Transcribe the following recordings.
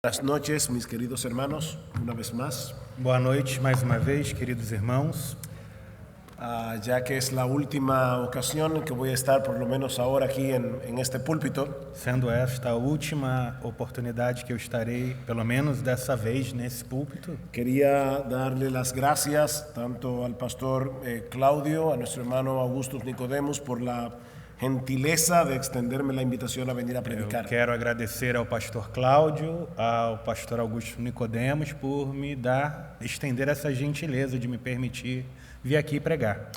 Buenas noches, mis queridos hermanos, una vez más. Boa noite mais uma vez, queridos irmãos. Ya que es la última ocasión que voy a estar, por lo menos ahora, aquí en este púlpito, Sendo esta a última oportunidade que eu estarei, pelo menos dessa vez, nesse púlpito, quería darle las gracias tanto al pastor Claudio, a nuestro hermano Augustus Nicodemus, por la gentileza de extenderme la invitación a venir a eu predicar. quero agradecer ao pastor Cláudio, ao pastor Augusto Nicodemos por estender essa gentileza de me permitir vir aqui pregar.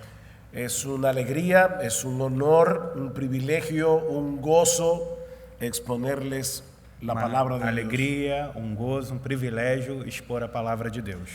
Es una alegría, es un honor, un privilegio, un gozo exponerles la palabra de Dios. Alegria, gozo, privilégio expor a palavra de Deus.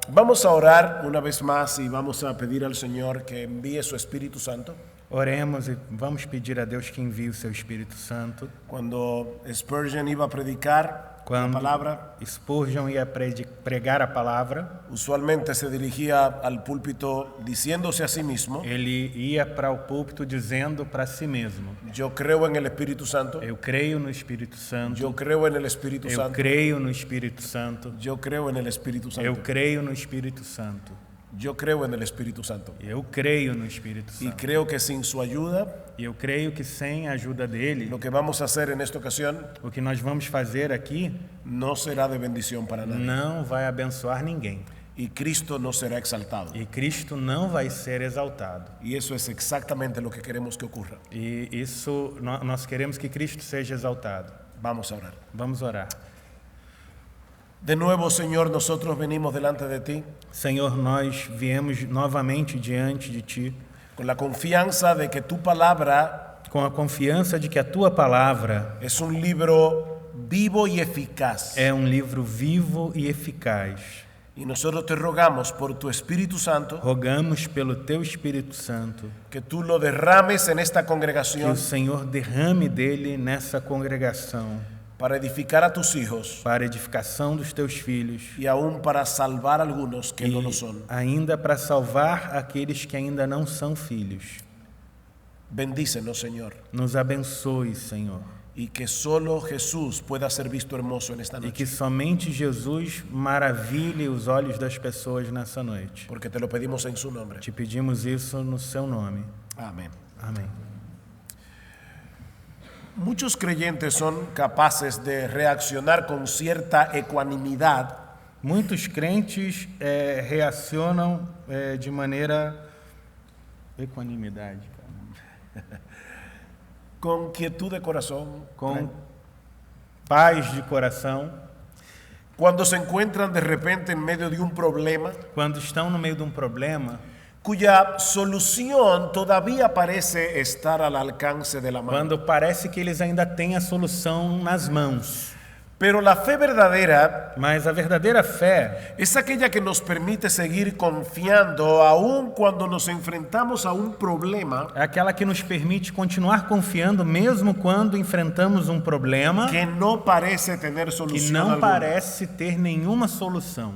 Vamos a orar una vez más y vamos a pedir al Señor que envíe su Espíritu Santo. Oremos e vamos pedir a Deus que envie o seu Espírito Santo. Cuando Spurgeon iba a predicar la Quando palabra, Spurgeon ia pregar a palavra, usualmente se dirigía al púlpito diciéndose a sí mismo: ele ia para o púlpito dizendo para si mesmo: yo creo en el Espíritu Santo, eu creio no Espírito Santo, yo creo en el Espíritu eu Santo, creio no Espírito Santo, yo creo en el Espíritu eu Santo, creio no Espírito Santo, yo creo en el Espíritu Santo. eu creio no Espírito Y Santo. creo que sin su ayuda, E eu creio que sem a ajuda dele, lo que vamos a hacer en esta ocasión o que nós vamos fazer aqui no será de bendición para nadie. não vai abençoar ninguém. Y Cristo no será exaltado. E Cristo não vai ser exaltado. Y eso es exactamente lo que queremos que ocurra. E isso, nós queremos que Cristo seja exaltado. Vamos a orar. Vamos orar. De nuevo, Señor, nosotros venimos delante de ti Senhor, nós viemos novamente diante de Ti, con la confianza de que tu palabra com a confiança de que a Tua palavra es un libro vivo y eficaz. é livro vivo e eficaz. Y nosotros te rogamos por tu Espíritu Santo Rogamos pelo Teu Espírito Santo que tú lo derrames en esta que o congregación Senhor derrame dele nessa congregação para edificar a tus hijos para a edificação dos Teus filhos y aún para salvar a algunos que no lo e son. ainda para salvar aqueles que ainda não são filhos. Bendícenos, Señor, Nos abençoe, Senhor, y que solo Jesús pueda ser visto hermoso en esta e noche, que somente Jesus maravilhe os olhos das pessoas nessa noite. porque te lo pedimos en su nombre. Te pedimos isso no Seu nome. Amén. Amém. Muchos creyentes son capaces de reaccionar con cierta ecuanimidad Muitos crentes reacionam de maneira equanimidade, cara. con quietud de corazón, Com paz de coração, cuando se encuentran de repente en medio de un problema quando estão no meio de problema, cuya solución todavía parece estar al alcance de la mano. quando parece que eles ainda têm a solução nas mãos. Pero la fe verdadera Mas a verdadeira fé es aquella que nos permite seguir confiando aun cuando nos enfrentamos a un problema é aquela que nos permite continuar confiando mesmo quando enfrentamos problema que no parece tener que solución não alguna. parece ter nenhuma solução.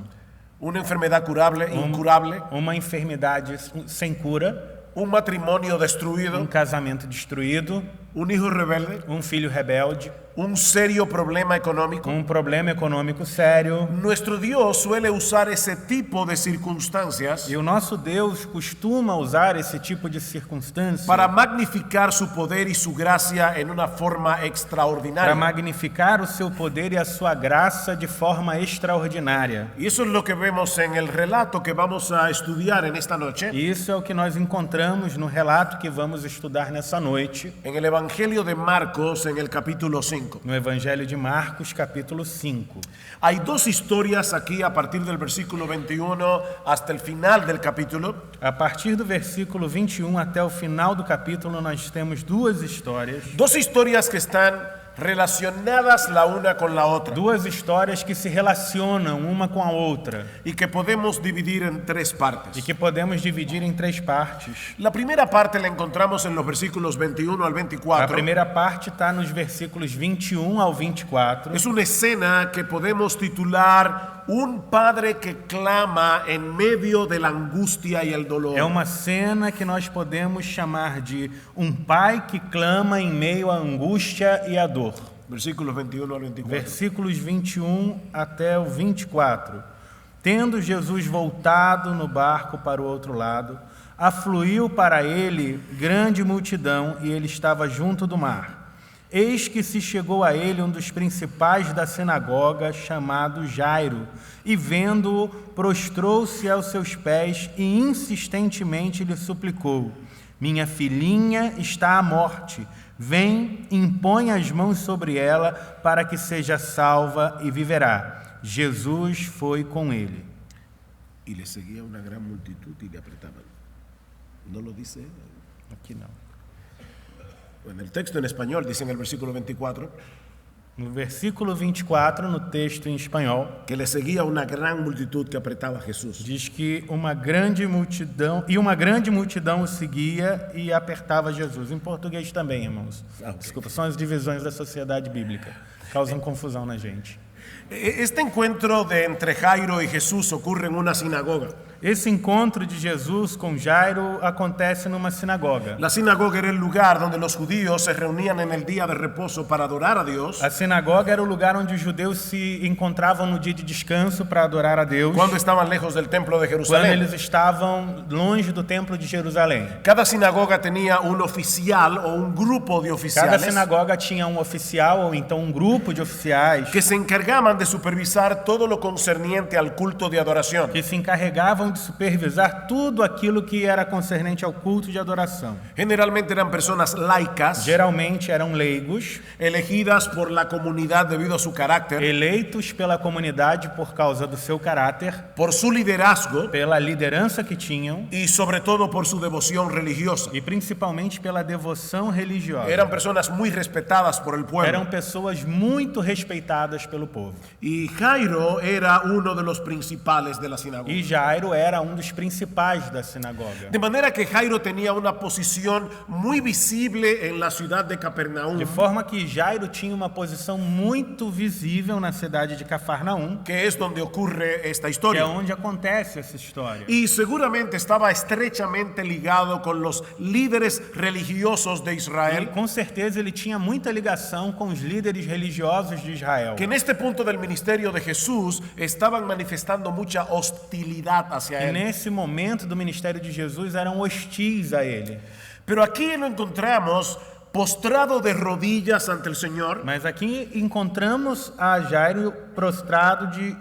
Una enfermedad curable, incurable, Uma enfermidade sem cura, un matrimonio destruido, casamento destruído, un hijo rebelde, filho rebelde, un serio problema económico. problema econômico sério. Nuestro Dios suele usar ese tipo de circunstancias E o nosso Deus costuma usar esse tipo de circunstância para magnificar su poder y su gracia en una forma para extraordinaria. magnificar o seu poder e a sua graça de forma extraordinária. Y eso es lo que vemos en el relato que vamos a estudiar en esta noche, E isso é o que nós encontramos no relato que vamos estudar nessa noite, en el Evangelio de Marcos, en el capítulo 5. no Evangelho de Marcos, capítulo 5. Hay dos historias aquí a partir del versículo 21 hasta el final del capítulo, A partir do versículo 21 até o final do capítulo, nós temos duas histórias. dos historias que están relacionadas la una con la otra Duas histórias que se relacionam uma com a outra y que podemos dividir en tres e partes. que podemos dividir em três partes. La primera parte la encontramos en los versículos 21 al A 24. primeira parte está nos versículos 21 ao 24. Es una escena que podemos titular Un padre que clama en medio de la angustia y el dolor. É uma cena que nós podemos chamar de pai que clama em meio à angústia e à dor. Versículos 21 al 24. Versículos 21 até o 24. Tendo Jesus voltado no barco para o outro lado, afluiu para ele grande multidão e ele estava junto do mar. Eis que se chegou a ele um dos principais da sinagoga, chamado Jairo, e vendo-o, prostrou-se aos seus pés e insistentemente lhe suplicou: minha filhinha está à morte, vem, impõe as mãos sobre ela para que seja salva e viverá. Jesus foi com ele. Y le seguía una gran multitud y le apretaban. ¿No lo dice? Aqui não. En el texto en español dice en el versículo 24 No versículo 24, no texto em espanhol, que le seguía una gran multitud que apretaba a Jesús. diz que uma grande multidão o seguia e apertava Jesus. Em português também, irmãos. Ok. Desculpa, são as divisões da sociedade bíblica. Causam confusão na gente. Este encuentro de entre Jairo y Jesús ocurre en una sinagoga. Esse encontro de Jesus com Jairo acontece numa sinagoga. La sinagoga era el lugar donde los judíos se reunían en el día de reposo para adorar a Dios. A sinagoga era o lugar onde os judeus se encontravam no dia de descanso para adorar a Deus, Cuando estaban lejos del templo de quando Jerusalén. eles estavam longe do templo de Jerusalém. Cada sinagoga tenía un oficial o un grupo de Cada oficiales sinagoga tinha um oficial ou então um grupo de oficiais que se encargaban de supervisar todo lo concerniente al culto de adoración. que se encarregavam de supervisar tudo aquilo que era concernente ao culto de adoração. Generalmente eran personas laicas, Geralmente eram leigos, elegidas por la comunidad debido a su carácter, eleitos pela comunidade por causa do seu caráter, por su liderazgo pela liderança que tinham y sobre todo por su devoción religiosa. e principalmente pela devoção religiosa. Eran personas muy respetadas por el pueblo. Eram pessoas muito respeitadas pelo povo. Y Jairo era uno de los principales de la sinagoga. E Jairo era um dos principais da sinagoga. De manera que Jairo tenía una posición muy visible en la ciudad de Capernaum, De forma que Jairo tinha uma posição muito visível na cidade de Cafarnaum, que es donde ocurre esta que é historia. onde acontece essa história. Y seguramente estaba estrechamente ligado con los líderes religiosos de E Israel, com certeza ele tinha muita ligação com os líderes religiosos de Israel, que en este punto del ministerio de Jesús estaban manifestando mucha hostilidad hacia que él. nesse momento do ministério de Jesus eram hostis a ele. Pero aquí lo encontramos postrado de rodillas ante el Señor, Mas aqui encontramos a Jairo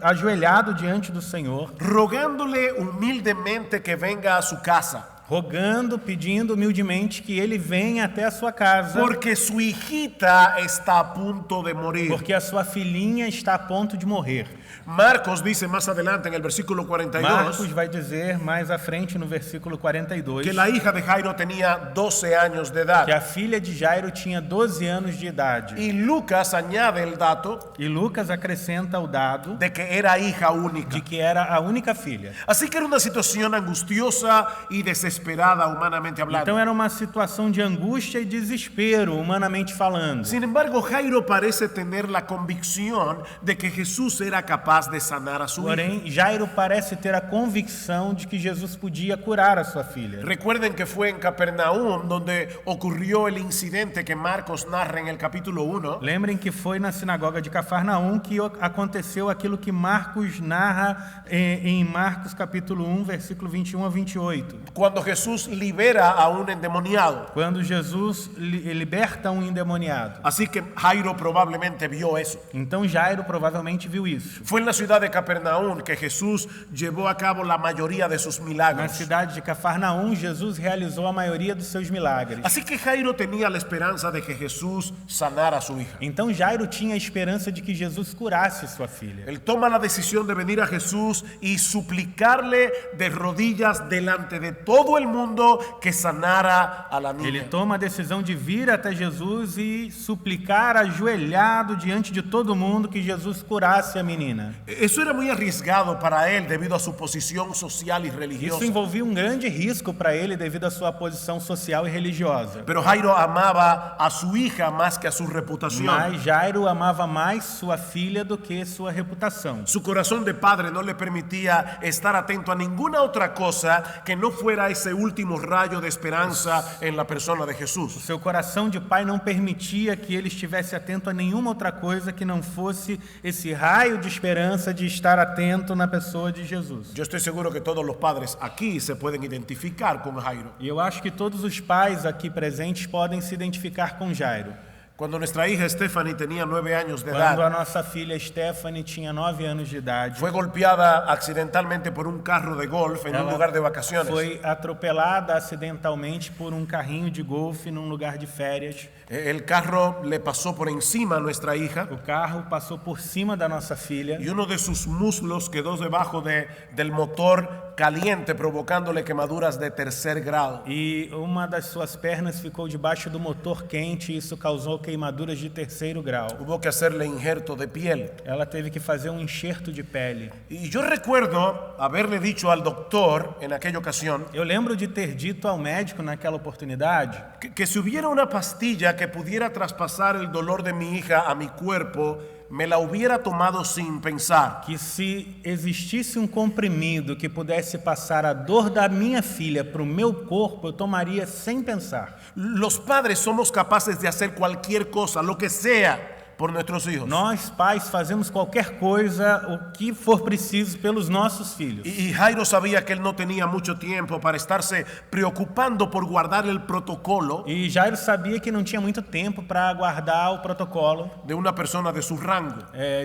ajoelhado diante do Senhor, rogándole humildemente que venga a su casa, rogando, pedindo humildemente que ele venha até a sua casa, porque su hijita está a punto de morir. porque a sua filhinha está a ponto de morrer. Marcos dice más adelante en el versículo 42 Marcos vai dizer mais à frente no versículo 42 que la hija de Jairo tenía 12 años de edad. que a filha de Jairo tinha 12 anos de idade. Y Lucas añade el dato E Lucas acrescenta o dado de que era hija única. de que era a única filha. Así que era una situación angustiosa y desesperada humanamente hablando. Então era uma situação de angústia e desespero, humanamente falando. Sin embargo, Jairo parece tener la convicción de que Jesús era capaz de sanar a su hija. Porém, Jairo parece ter a convicção de que Jesus podia curar a sua filha. Recuerden que fue en Capernaum donde ocurrió el incidente que Marcos narra en el capítulo 1, Lembrem que foi na sinagoga de Cafarnaum que aconteceu aquilo que Marcos narra em Marcos capítulo 1, versículo 21 a 28. cuando Jesús libera a un endemoniado. Quando Jesus liberta um endemoniado. Así que Jairo probablemente vio eso. Então Jairo provavelmente viu isso. Fue en la ciudad de Capernaum que Jesús llevó a cabo la mayoría de sus Na milagros. cidade de Cafarnaum, Jesus realizou a maioria dos seus milagres. Así que Jairo tenía la esperanza de que Jesús sanara a su hija. Então Jairo tinha a esperança de que Jesus curasse sua filha. Él toma la decisión de venir a Jesús y suplicarle de rodillas delante de todo el mundo que sanara a la Ele niña. toma a decisão de vir até Jesus e suplicar ajoelhado diante de todo mundo que Jesus curasse a menina. menina. Eso era muy arriesgado para él debido a su posición social y Isso religiosa. envolvia um grande risco para ele devido à sua posição social e religiosa. Pero Jairo amaba a su hija más que a su reputación. Mas Jairo amava mais sua filha do que sua reputação. Su corazón de padre no le permitía estar atento a ninguna otra cosa que no fuera ese último rayo de esperanza en la persona de Jesús. Seu coração de pai não permitia que ele estivesse atento a nenhuma outra coisa que não fosse esse raio de esperança de estar atento na pessoa de Jesus. Yo estoy seguro que todos los padres aquí se pueden identificar con Jairo. E eu acho que todos os pais aqui presentes podem se identificar com Jairo. Cuando nuestra hija Stephanie tenía 9 años de Quando a edad, nossa filha Stephanie tinha 9 anos de idade, fue golpeada accidentalmente por un carro de golf en un ela lugar de vacaciones. foi atropelada acidentalmente por um carrinho de golfe num lugar de férias. El carro le pasó por encima a nuestra hija O carro passou por cima da nossa filha y uno de sus muslos quedó debajo del motor caliente, provocándole quemaduras de 3er grado. e uma das suas pernas ficou debaixo do motor quente e isso causou queimaduras de 3º grau. Hubo que hacerle injerto de piel. Ela teve que fazer um enxerto de pele. Y yo recuerdo haberle dicho al doctor en aquella ocasión Eu lembro de ter dito ao médico naquela oportunidade que si hubiera una pastilla que pudiera traspasar el dolor de mi hija a mi cuerpo, me la hubiera tomado sin pensar. que se existisse um comprimido que pudesse passar a dor da minha filha para o meu corpo, eu tomaria sem pensar. Los padres somos capaces de hacer cualquier cosa, lo que sea, por nuestros hijos. Nós, pais, fazemos qualquer coisa, o que for preciso, pelos nossos filhos. Y Jairo sabía que él no tenía mucho tiempo para estarse preocupando por guardar el protocolo E Jairo sabia que não tinha muito tempo para guardar o protocolo, de una persona de su rango.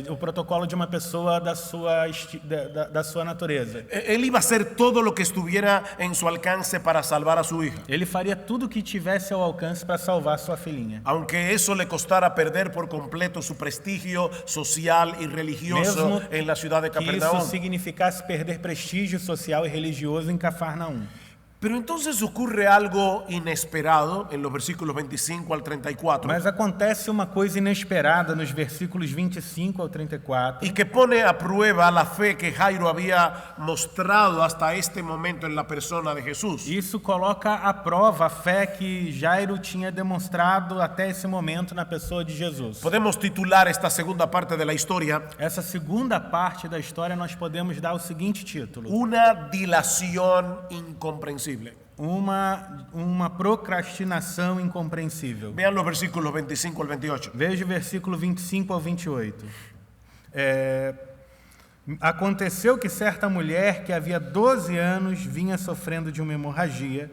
o protocolo de uma pessoa da sua natureza. Él iba a hacer todo lo que estuviera en su alcance para salvar a su hija, Ele faria tudo o que tivesse ao alcance para salvar sua filhinha. aunque eso le costara perder por completo su prestigio social y religioso Mesmo en la ciudad de que isso Capernaum. significasse perder prestígio social e religioso em Cafarnaum. Pero entonces ocurre algo inesperado en los versículos 25 al 34 Mas acontece uma coisa inesperada nos versículos 25 ao 34, y que pone a prueba la fe que Jairo había mostrado hasta este momento en la persona de Jesús. Isso coloca à prova a fé que Jairo tinha demonstrado até esse momento na pessoa de Jesus. Podemos titular esta segunda parte de la historia Essa segunda parte da história nós podemos dar o seguinte título: una dilación incomprensible. uma procrastinação incompreensível. Vean los versículos 25 al 28. Veja o versículo 25 ao 28. Aconteceu que certa mulher que havia 12 anos vinha sofrendo de uma hemorragia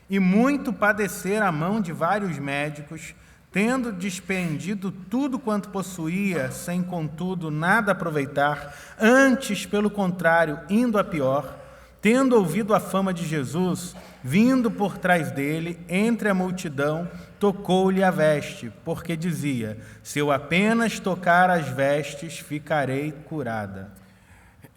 e muito padecer à mão de vários médicos, tendo despendido tudo quanto possuía, sem contudo nada aproveitar, antes, pelo contrário, indo a pior, tendo ouvido a fama de Jesus, vindo por trás dele, entre a multidão, tocou-lhe a veste, porque dizia: se eu apenas tocar as vestes, ficarei curada.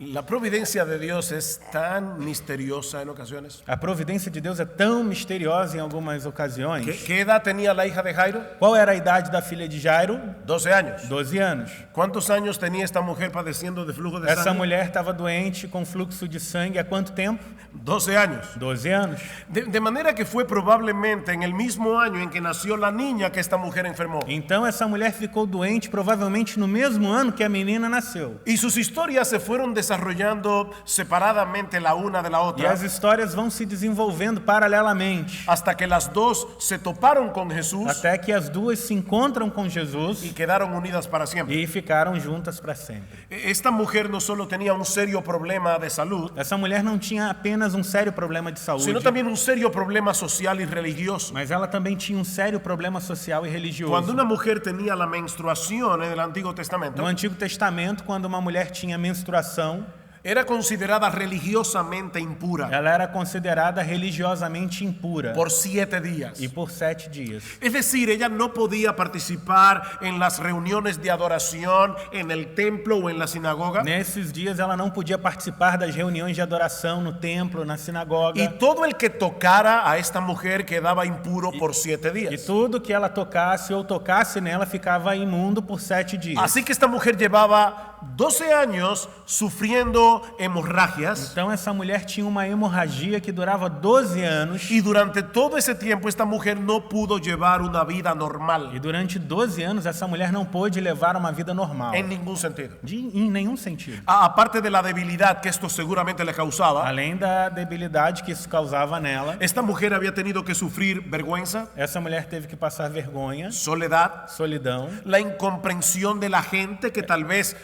La providencia de Dios es tan misteriosa en ocasiones. A providência de Deus é tão misteriosa em algumas ocasiões. ¿Qué edad tenía la hija de Jairo? Qual era a idade da filha de Jairo? 12 años. 12 anos. ¿Cuántos años tenía esta mujer padeciendo de flujo de Essa sangre? mulher estava doente com fluxo de sangue há quanto tempo? 12 años. 12 anos. De manera que fue probablemente en el mismo año en que nació la niña que esta mujer enfermó. Então essa mulher ficou doente provavelmente no mesmo ano que a menina nasceu. Y sus historias se fueron desarrollando separadamente la una de la E otra as histórias vão se desenvolvendo paralelamente, hasta que las dos se toparon con Jesús até que as duas se encontram com y Jesus quedaron unidas para siempre. e ficaram juntas para sempre. Esta mujer no solo tenía un serio problema de salud, Essa mulher não tinha apenas um sério problema de saúde, sino también un serio problema social y religioso. mas ela também tinha um sério problema social e religioso. Cuando una mujer tenía la menstruación en el Antiguo Testamento, No Antigo Testamento, quando uma mulher tinha menstruação, era considerada religiosamente impura ela era considerada religiosamente impura por 7 días. e por 7 dias. Es decir, ella no podía participar en las reuniones de adoración en el templo o en la sinagoga. Nesses dias ela não podia participar das reuniões de adoração no templo, na sinagoga. Y todo el que tocara a esta mujer quedaba impuro por 7 E días. tudo que ela tocasse ou tocasse nela ficava imundo por 7 dias. Así que esta mujer llevaba 12 años sufriendo hemorragias. Então essa mulher tinha uma hemorragia que durava 12 anos. Y durante todo ese tiempo esta mujer no pudo llevar una vida normal. E durante 12 anos essa mulher não pôde levar uma vida normal. En ningún sentido. Em nenhum sentido. Aparte de la debilidad que esto seguramente le causaba, Além da debilidade que isso causava nela, esta mujer había tenido que sufrir vergüenza, essa mulher teve que passar vergonha, soledad, solidão, la incomprensión de la gente que tal vez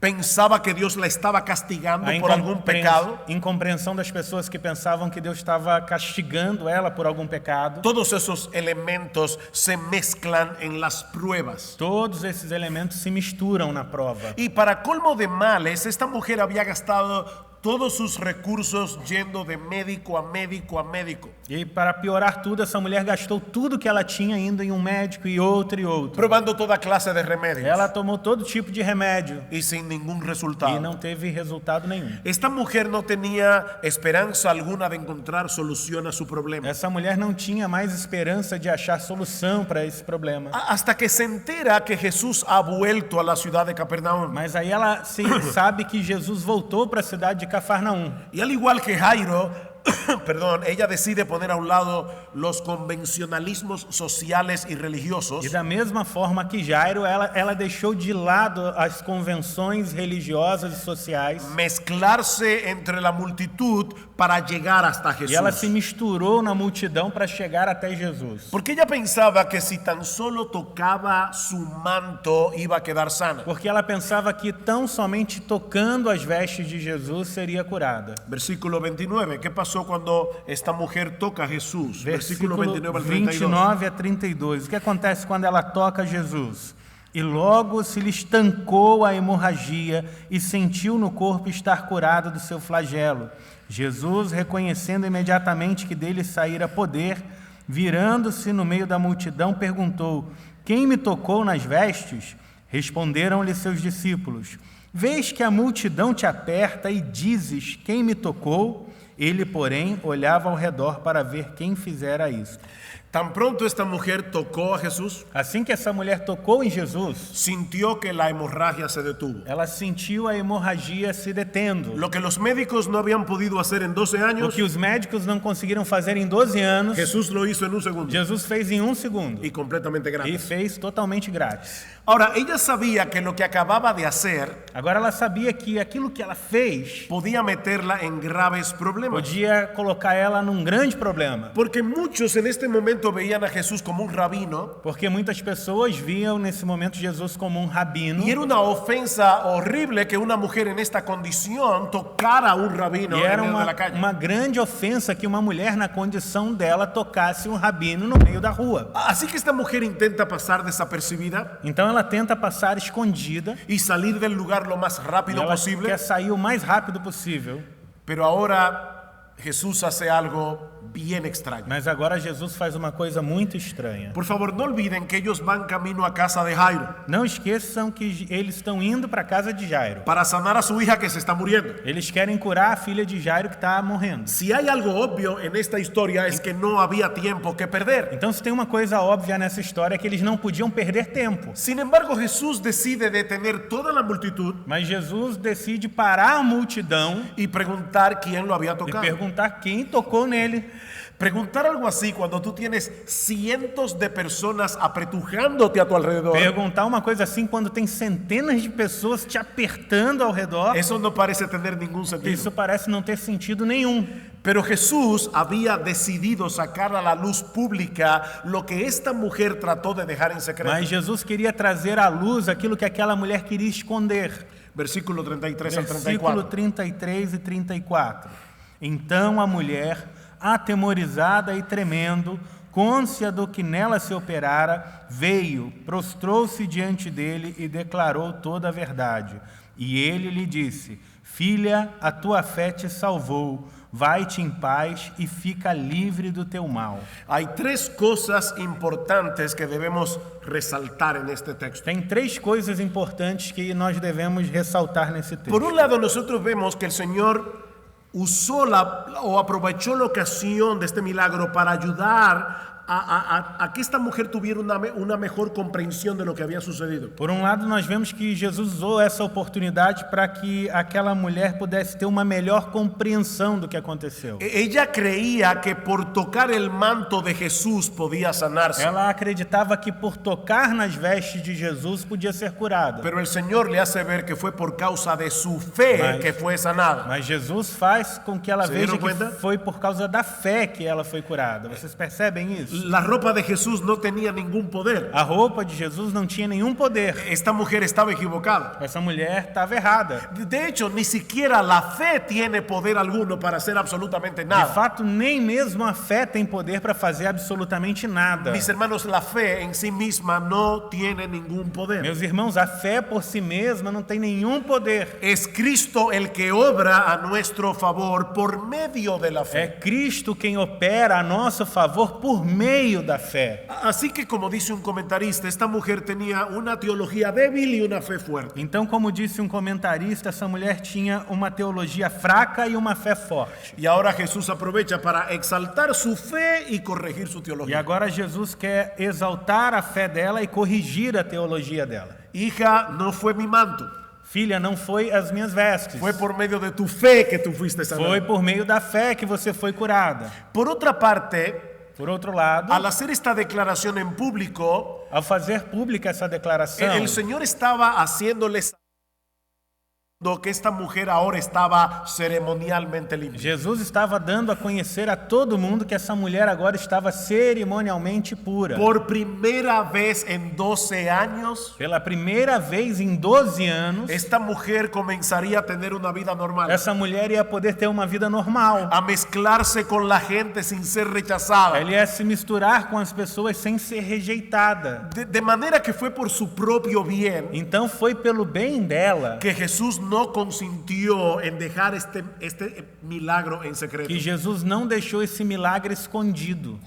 pensaba que Dios la estaba castigando por algún pecado. Incompreensão das pessoas que pensavam que Deus estava castigando ela por algum pecado. Todos esos elementos se mezclan en las pruebas. Todos esses elementos se misturam na prova. Y para colmo de males, esta mujer había gastado todos sus recursos yendo de médico a médico a médico. E para piorar tudo, essa mulher gastou tudo que ela tinha indo em um médico e outro. Probando toda clase de remédios. Ela tomou todo tipo de remédio. Y sin ningún resultado. E não teve resultado nenhum. Esta mujer no tenía esperanza alguna de encontrar solución a su problema. Essa mulher não tinha mais esperança de achar solução para esse problema. Hasta que se entera que Jesús ha vuelto a la ciudad de Capernaum. Mas aí ela sabe que Jesus voltou para a cidade de Cafarnaum. Y al igual que Jairo, perdón, ella decide poner a un lado los convencionalismos sociales y religiosos. E da mesma forma que Jairo, ela deixou de lado as convenções religiosas e sociais. Mezclarse entre la multitud para llegar hasta Jesús. E ela se misturou na multidão para chegar até Jesus. Porque ella pensaba que si tan solo tocaba su manto iba a quedar sana. Porque ela pensava que tão somente tocando as vestes de Jesus seria curada. Versículo 29. ¿Qué pasó cuando esta mujer toca a Jesús? Versículo 29 al 32. 29 a 32. O que acontece quando ela toca Jesus? E logo se lhe estancou a hemorragia e sentiu no corpo estar curado do seu flagelo. Jesus, reconhecendo imediatamente que dele saíra poder, virando-se no meio da multidão, perguntou: quem me tocou nas vestes? Responderam-lhe seus discípulos: vês que a multidão te aperta e dizes: quem me tocou? Ele, porém, olhava ao redor para ver quem fizera isso. Tan pronto esta mujer tocó a Jesús, Assim que essa mulher tocou em Jesus, sintió que la hemorragia se detuvo. ela sentiu a hemorragia se detendo. Lo que los médicos no habían podido hacer en 12 O años, que os médicos não conseguiram fazer em 12 anos, Jesús lo hizo en un segundo Jesus fez em 1 segundo. y completamente E gratis. fez totalmente grátis. Ahora, ella sabía que lo que acababa de hacer Agora ela sabia que aquilo que ela fez podía meterla en graves problemas. podia colocar ela num grande problema. Porque muchos en este momento veían a Jesús como un rabino Porque muitas pessoas viam nesse momento Jesus como um rabino. y era una ofensa horrible que una mujer en esta condición tocara a un rabino E en era medio de la calle. uma grande ofensa que uma mulher na condição dela tocasse um rabino no meio da rua. Así que esta mujer intenta pasar desapercibida Então ela tenta passar escondida. y salir del lugar lo más E rápido ela posible, quer sair o mais rápido possível. pero ahora Jesús hace algo bien extraño. Mas agora Jesus faz uma coisa muito estranha. Por favor, no olviden que ellos van camino a casa de Jairo Não esqueçam que eles estão indo para a casa de Jairo. para sanar a su hija que se está muriendo. Eles querem curar a filha de Jairo que está morrendo. Si hay algo obvio en esta historia es que no había tiempo que perder. Então, se tem uma coisa óbvia nessa história é que eles não podiam perder tempo. Sin embargo, Jesús decide detener toda la multitud Mas Jesus decide parar a multidão y preguntar quién lo había e tocado. perguntar quem tocou nele. Preguntar algo así cuando tú tienes cientos de personas apretujándote a tu alrededor, Perguntar uma coisa assim quando tem centenas de pessoas te apertando ao redor, eso no parece tener ningún sentido. isso parece não ter sentido nenhum. Pero Jesús había decidido sacar a la luz pública lo que esta mujer trató de dejar en secreto. Mas Jesus queria trazer à luz aquilo que aquela mulher queria esconder. Versículo 33 al Versículo 34. 33 e 34. Então a mulher, atemorizada e tremendo, côncia do que nela se operara, veio, prostrou-se diante dele e declarou toda a verdade. E ele lhe disse: filha, a tua fé te salvou. Vai-te em paz e fica livre do teu mal. Hay tres cosas importantes que debemos resaltar en este texto. Tem 3 coisas importantes que nós devemos ressaltar nesse texto. Por un lado, nosotros vemos que el Señor usó o aprovechó la ocasión de este milagro para ayudar a que esta mujer tuviera una mejor comprensión de lo que había sucedido. Por um lado, nós vemos que Jesus usou essa oportunidade para que aquela mulher pudesse ter uma melhor compreensão do que aconteceu. Ella creía que por tocar el manto de Jesús podía sanarse. Ela acreditava que por tocar nas vestes de Jesus podia ser curada. Pero el Señor le hace ver que fue por causa de su fe que fue sanada. Mas Jesus faz com que ela Se veja deram conta? que foi por causa da fé que ela foi curada. Vocês percebem isso? La ropa de Jesús no tenía ningún poder. A roupa de Jesus não tinha nenhum poder. Esta mujer estaba equivocada. Essa mulher estava errada. De hecho, ni siquiera la fe tiene poder alguno para hacer absolutamente De nada. fato, nem mesmo a fé tem poder para fazer absolutamente nada. Mis hermanos, la fe en sí misma no tiene ningún poder. Meus irmãos, a fé por si mesma não tem nenhum poder. Es Cristo el que obra a nuestro favor por medio de la É fe. Cristo quem opera a nosso favor por meio da fé. Así que, como dice un comentarista, esta mujer tenía una teología débil y una fe fuerte. Então, como disse um comentarista, essa mulher tinha uma teologia fraca e uma fé forte. Y ahora Jesús aprovecha para exaltar su fe y corregir su E teología. agora Jesus quer exaltar a fé dela e corrigir a teologia dela. Hija, no fue mi manto, Filha, não foi as minhas vestes. fue por medio de tu fe que tú fuiste sanada. Foi por meio da fé que você foi curada. Por otra parte, Por outro lado, al hacer esta declaración en público, ao fazer pública essa declaração, el Señor estaba haciéndoles que esta mujer ahora estaba ceremonialmente limpia. Jesus estava dando a conhecer a todo mundo que essa mulher agora estava cerimonialmente pura. Por primera vez en 12 años, Pela primeira vez em 12 anos, esta mujer comenzaría a tener una vida normal, essa mulher ia poder ter uma vida normal. a mezclarse con la gente sin ser rechazada. Ela ia se misturar com as pessoas sem ser rejeitada. De manera que fue por su propio bien Então foi pelo bem dela que Jesús no consintió en dejar este milagro en secreto. que Jesus não deixou esse milagre escondido.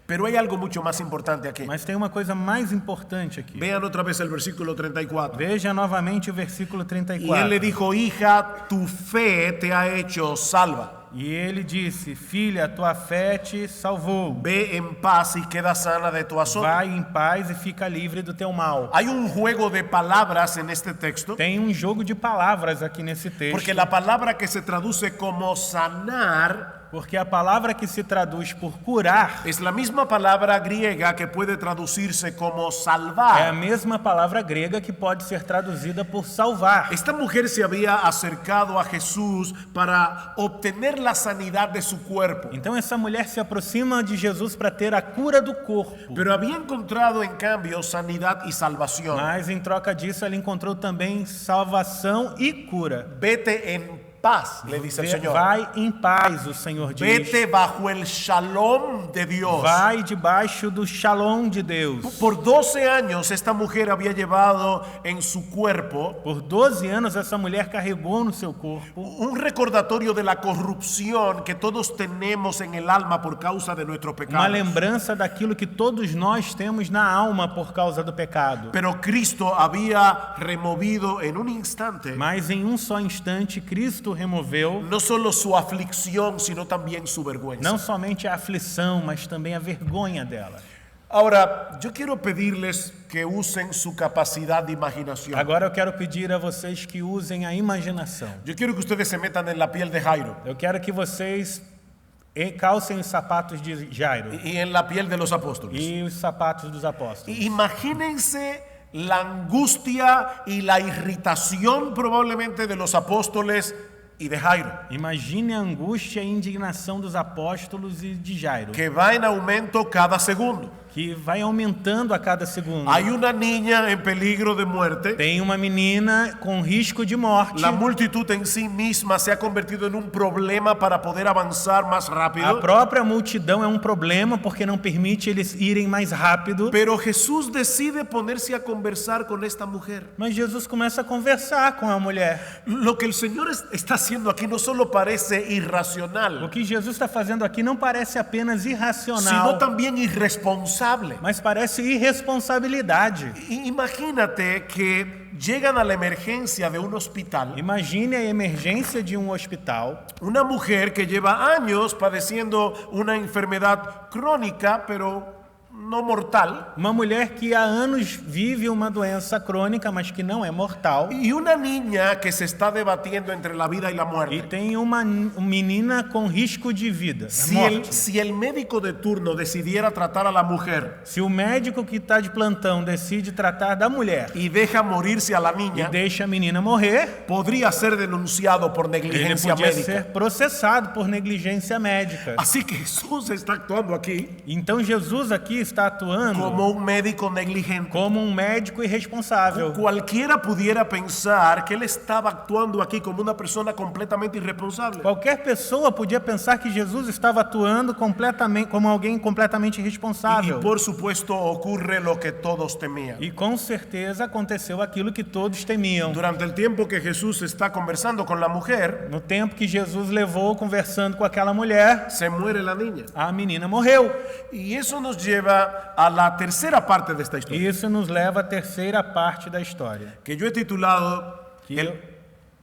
Pero hay algo mucho más importante aquí. Mas tem uma coisa mais importante aqui. Vean otra vez el versículo 34. Veja novamente o versículo Y él 34. le dijo, hija, tu fe te ha hecho salva. E ele disse: Filha, tua fé te salvou. Ve en paz y queda sana de tu azote. Vai em paz e fica livre do teu mal. Hay un juego de palabras en este texto, Tem um jogo de palavras aqui nesse texto. porque la palabra que se traduce como sanar Porque a palavra que se traduz por curar es la misma palabra griega que puede traducirse como é a salvar. mesma palavra grega que pode ser traduzida por salvar. Esta mujer se había acercado a Jesús para obtener la sanidad de su cuerpo, Então essa mulher se aproxima de Jesus para ter a cura do corpo. pero había encontrado en cambio sanidad y salvación. Mas em troca disso ela encontrou também salvação e cura. Vete en paz, le dice el Señor. Vai em paz, o Senhor diz. Vete bajo el shalom de Dios. Vai debaixo do shalom de Deus. Por 12 años esta mujer había llevado en su cuerpo Por 12 anos essa mulher carregou no seu corpo un recordatorio de la corrupción que todos tenemos en el alma por causa de nuestro uma pecado. lembrança daquilo que todos nós temos na alma por causa do pecado. Pero Cristo había removido en un instante Mas em um só instante Cristo removeu no solo su aflicción, sino también su vergüenza. não somente a aflição, mas também a vergonha dela. Ahora, yo quiero pedirles que usen su capacidad de imaginación. Agora eu quero pedir a vocês que usem a imaginação. Yo quiero que ustedes se metan en la piel de Jairo Eu quero que vocês calcem os sapatos de Jairo y en la piel de los apóstoles. e os sapatos dos apóstolos. Imagínense la angustia y la irritación probablemente de los apóstoles y de Jairo, Imagine a angústia e indignação dos apóstolos e de Jairo, que va en aumento cada segundo. que vai aumentando a cada segundo. Hay una niña en peligro de muerte. Tem uma menina com risco de morte. La multitud en sí misma se ha convertido en un problema para poder avanzar más A rápido. própria multidão é um problema porque não permite eles irem mais rápido. Pero Jesús decide ponerse a conversar con esta mujer. Mas Jesus começa a conversar com a mulher. Lo que el Señor está haciendo aquí no solo parece O irracional, que Jesus está fazendo aqui não parece apenas sino irracional, también irresponsable. mas parece irresponsabilidade. Imagínate que llegan a la emergencia de un hospital Imagine a emergência de um hospital, una mujer que lleva años padeciendo una enfermedad crónica, pero no mortal, uma mulher que há anos vive uma doença crônica, mas que não é mortal, y una niña que se está debatiendo entre la vida y la e muerte. tem uma menina com risco de vida, morte. Si el médico de turno decidiera tratar a la mujer Se o médico que está de plantão decide tratar da mulher y deja morirse a la e niña, deixa a menina morrer, podría ser denunciado por ele negligencia podia médica. ser processado por negligência médica. Así que Jesús está actuando aquí Então Jesus aqui está atuando como un médico negligente. como um médico irresponsável. Cualquiera pudiera pensar que él estaba actuando aquí como una persona completamente irresponsable. Qualquer pessoa podia pensar que Jesus estava atuando completamente como alguém completamente Y irresponsável. por supuesto ocurre lo que todos temían. E com certeza aconteceu aquilo que todos temiam. Durante el tiempo que Jesús está conversando con la mujer, No tempo que Jesus levou conversando com aquela mulher, se muere la niña. a menina morreu. Y eso nos lleva a la tercera parte de esta historia, Isso nos leva à terceira parte da história, que yo he titulado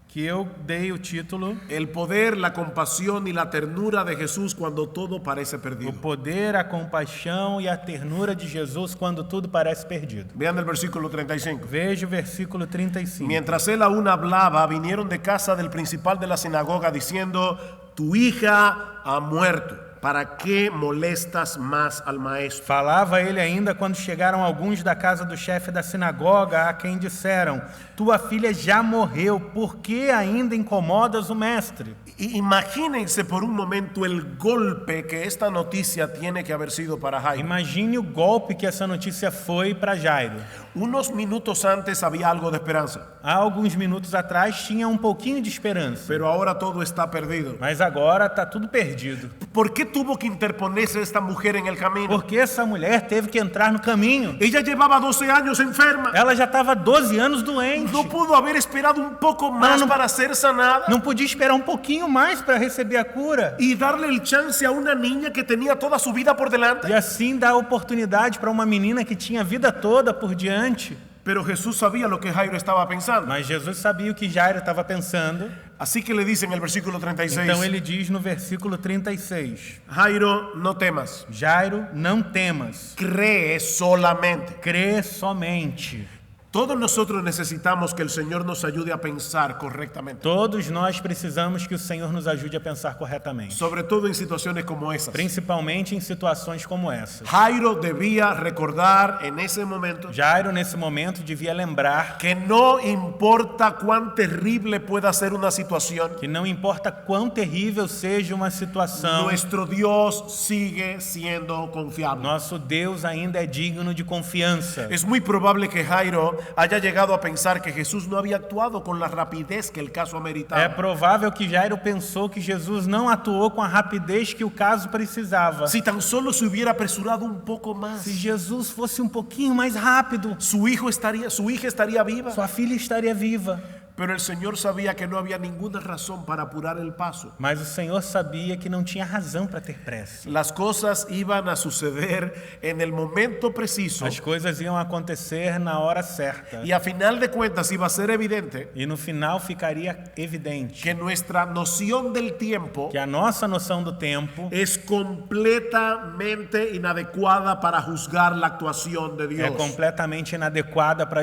que eu dei o título El poder, la compasión y la ternura de Jesús cuando todo parece O perdido. poder, a compaixão e a ternura de Jesus quando tudo parece perdido. Vean el versículo 35. Veja o versículo 35. Mientras él aún hablaba, vinieron de casa del principal de la sinagoga diciendo, tu hija ha muerto, ¿para qué molestas más al maestro? Falava ele ainda quando chegaram alguns da casa do chefe da sinagoga, a quem disseram: tua filha já morreu, por que ainda incomodas o mestre? Imagínense por un momento el golpe que esta noticia tiene que haber sido para Jairo. Imagine o golpe que essa notícia foi para Jairo. Unos minutos antes había algo de esperanza, Há alguns minutos atrás tinha um pouquinho de esperança, pero ahora todo está perdido. mas agora está tudo perdido. ¿Por qué tuvo que interponerse esta mujer en el camino? Porque essa mulher teve que entrar no caminho. Ella llevaba 12 años enferma. Ela já estava 12 anos doente. No pudo haber esperado un poco más no- para ser sanada Não podia esperar um pouquinho mais para receber a cura. y darle el chance a una niña que tenía toda su vida por delante. E assim dar oportunidade para uma menina que tinha a vida toda por diante. Pero Jesús sabía lo que Jairo estaba pensando. Mas Jesus sabia o que Jairo estava pensando. Así que le dice en el versículo 36, Então ele diz no versículo 36: Jairo, no temas, Jairo, não temas, cree solamente. crê somente. Todos nosotros necesitamos que el Señor nos ayude a pensar correctamente, Todos nós precisamos que o Senhor nos ajude a pensar corretamente, sobre todo en situaciones como esas. principalmente em situações como essa. Jairo debía recordar en ese momento Jairo, nesse momento, devia lembrar que no importa cuán terrible pueda ser una situación, que não importa quão terrível seja uma situação, nuestro Dios sigue siendo confiable. nosso Deus ainda é digno de confiança. Es muy probable que Jairo haya llegado a pensar que Jesús no había actuado con la rapidez que el caso É ameritaba. provável que Jairo pensou que Jesus não atuou com a rapidez que o caso precisava. Si tan solo se hubiera apresurado un poco más, Se Jesus fosse um pouquinho mais rápido, su hija estaría viva. sua filha estaria viva. Pero el Señor sabía que no había ninguna razón para apurar el paso. Mas o Senhor sabia que não tinha razão para ter pressa. Las cosas iban a suceder en el momento preciso As coisas iam acontecer na hora certa. y a final de cuentas iba a ser evidente E no final ficaria evidente que nuestra noción del tiempo que a nossa noção do tempo es completamente inadecuada para juzgar la actuación de é Dios. completamente inadequada para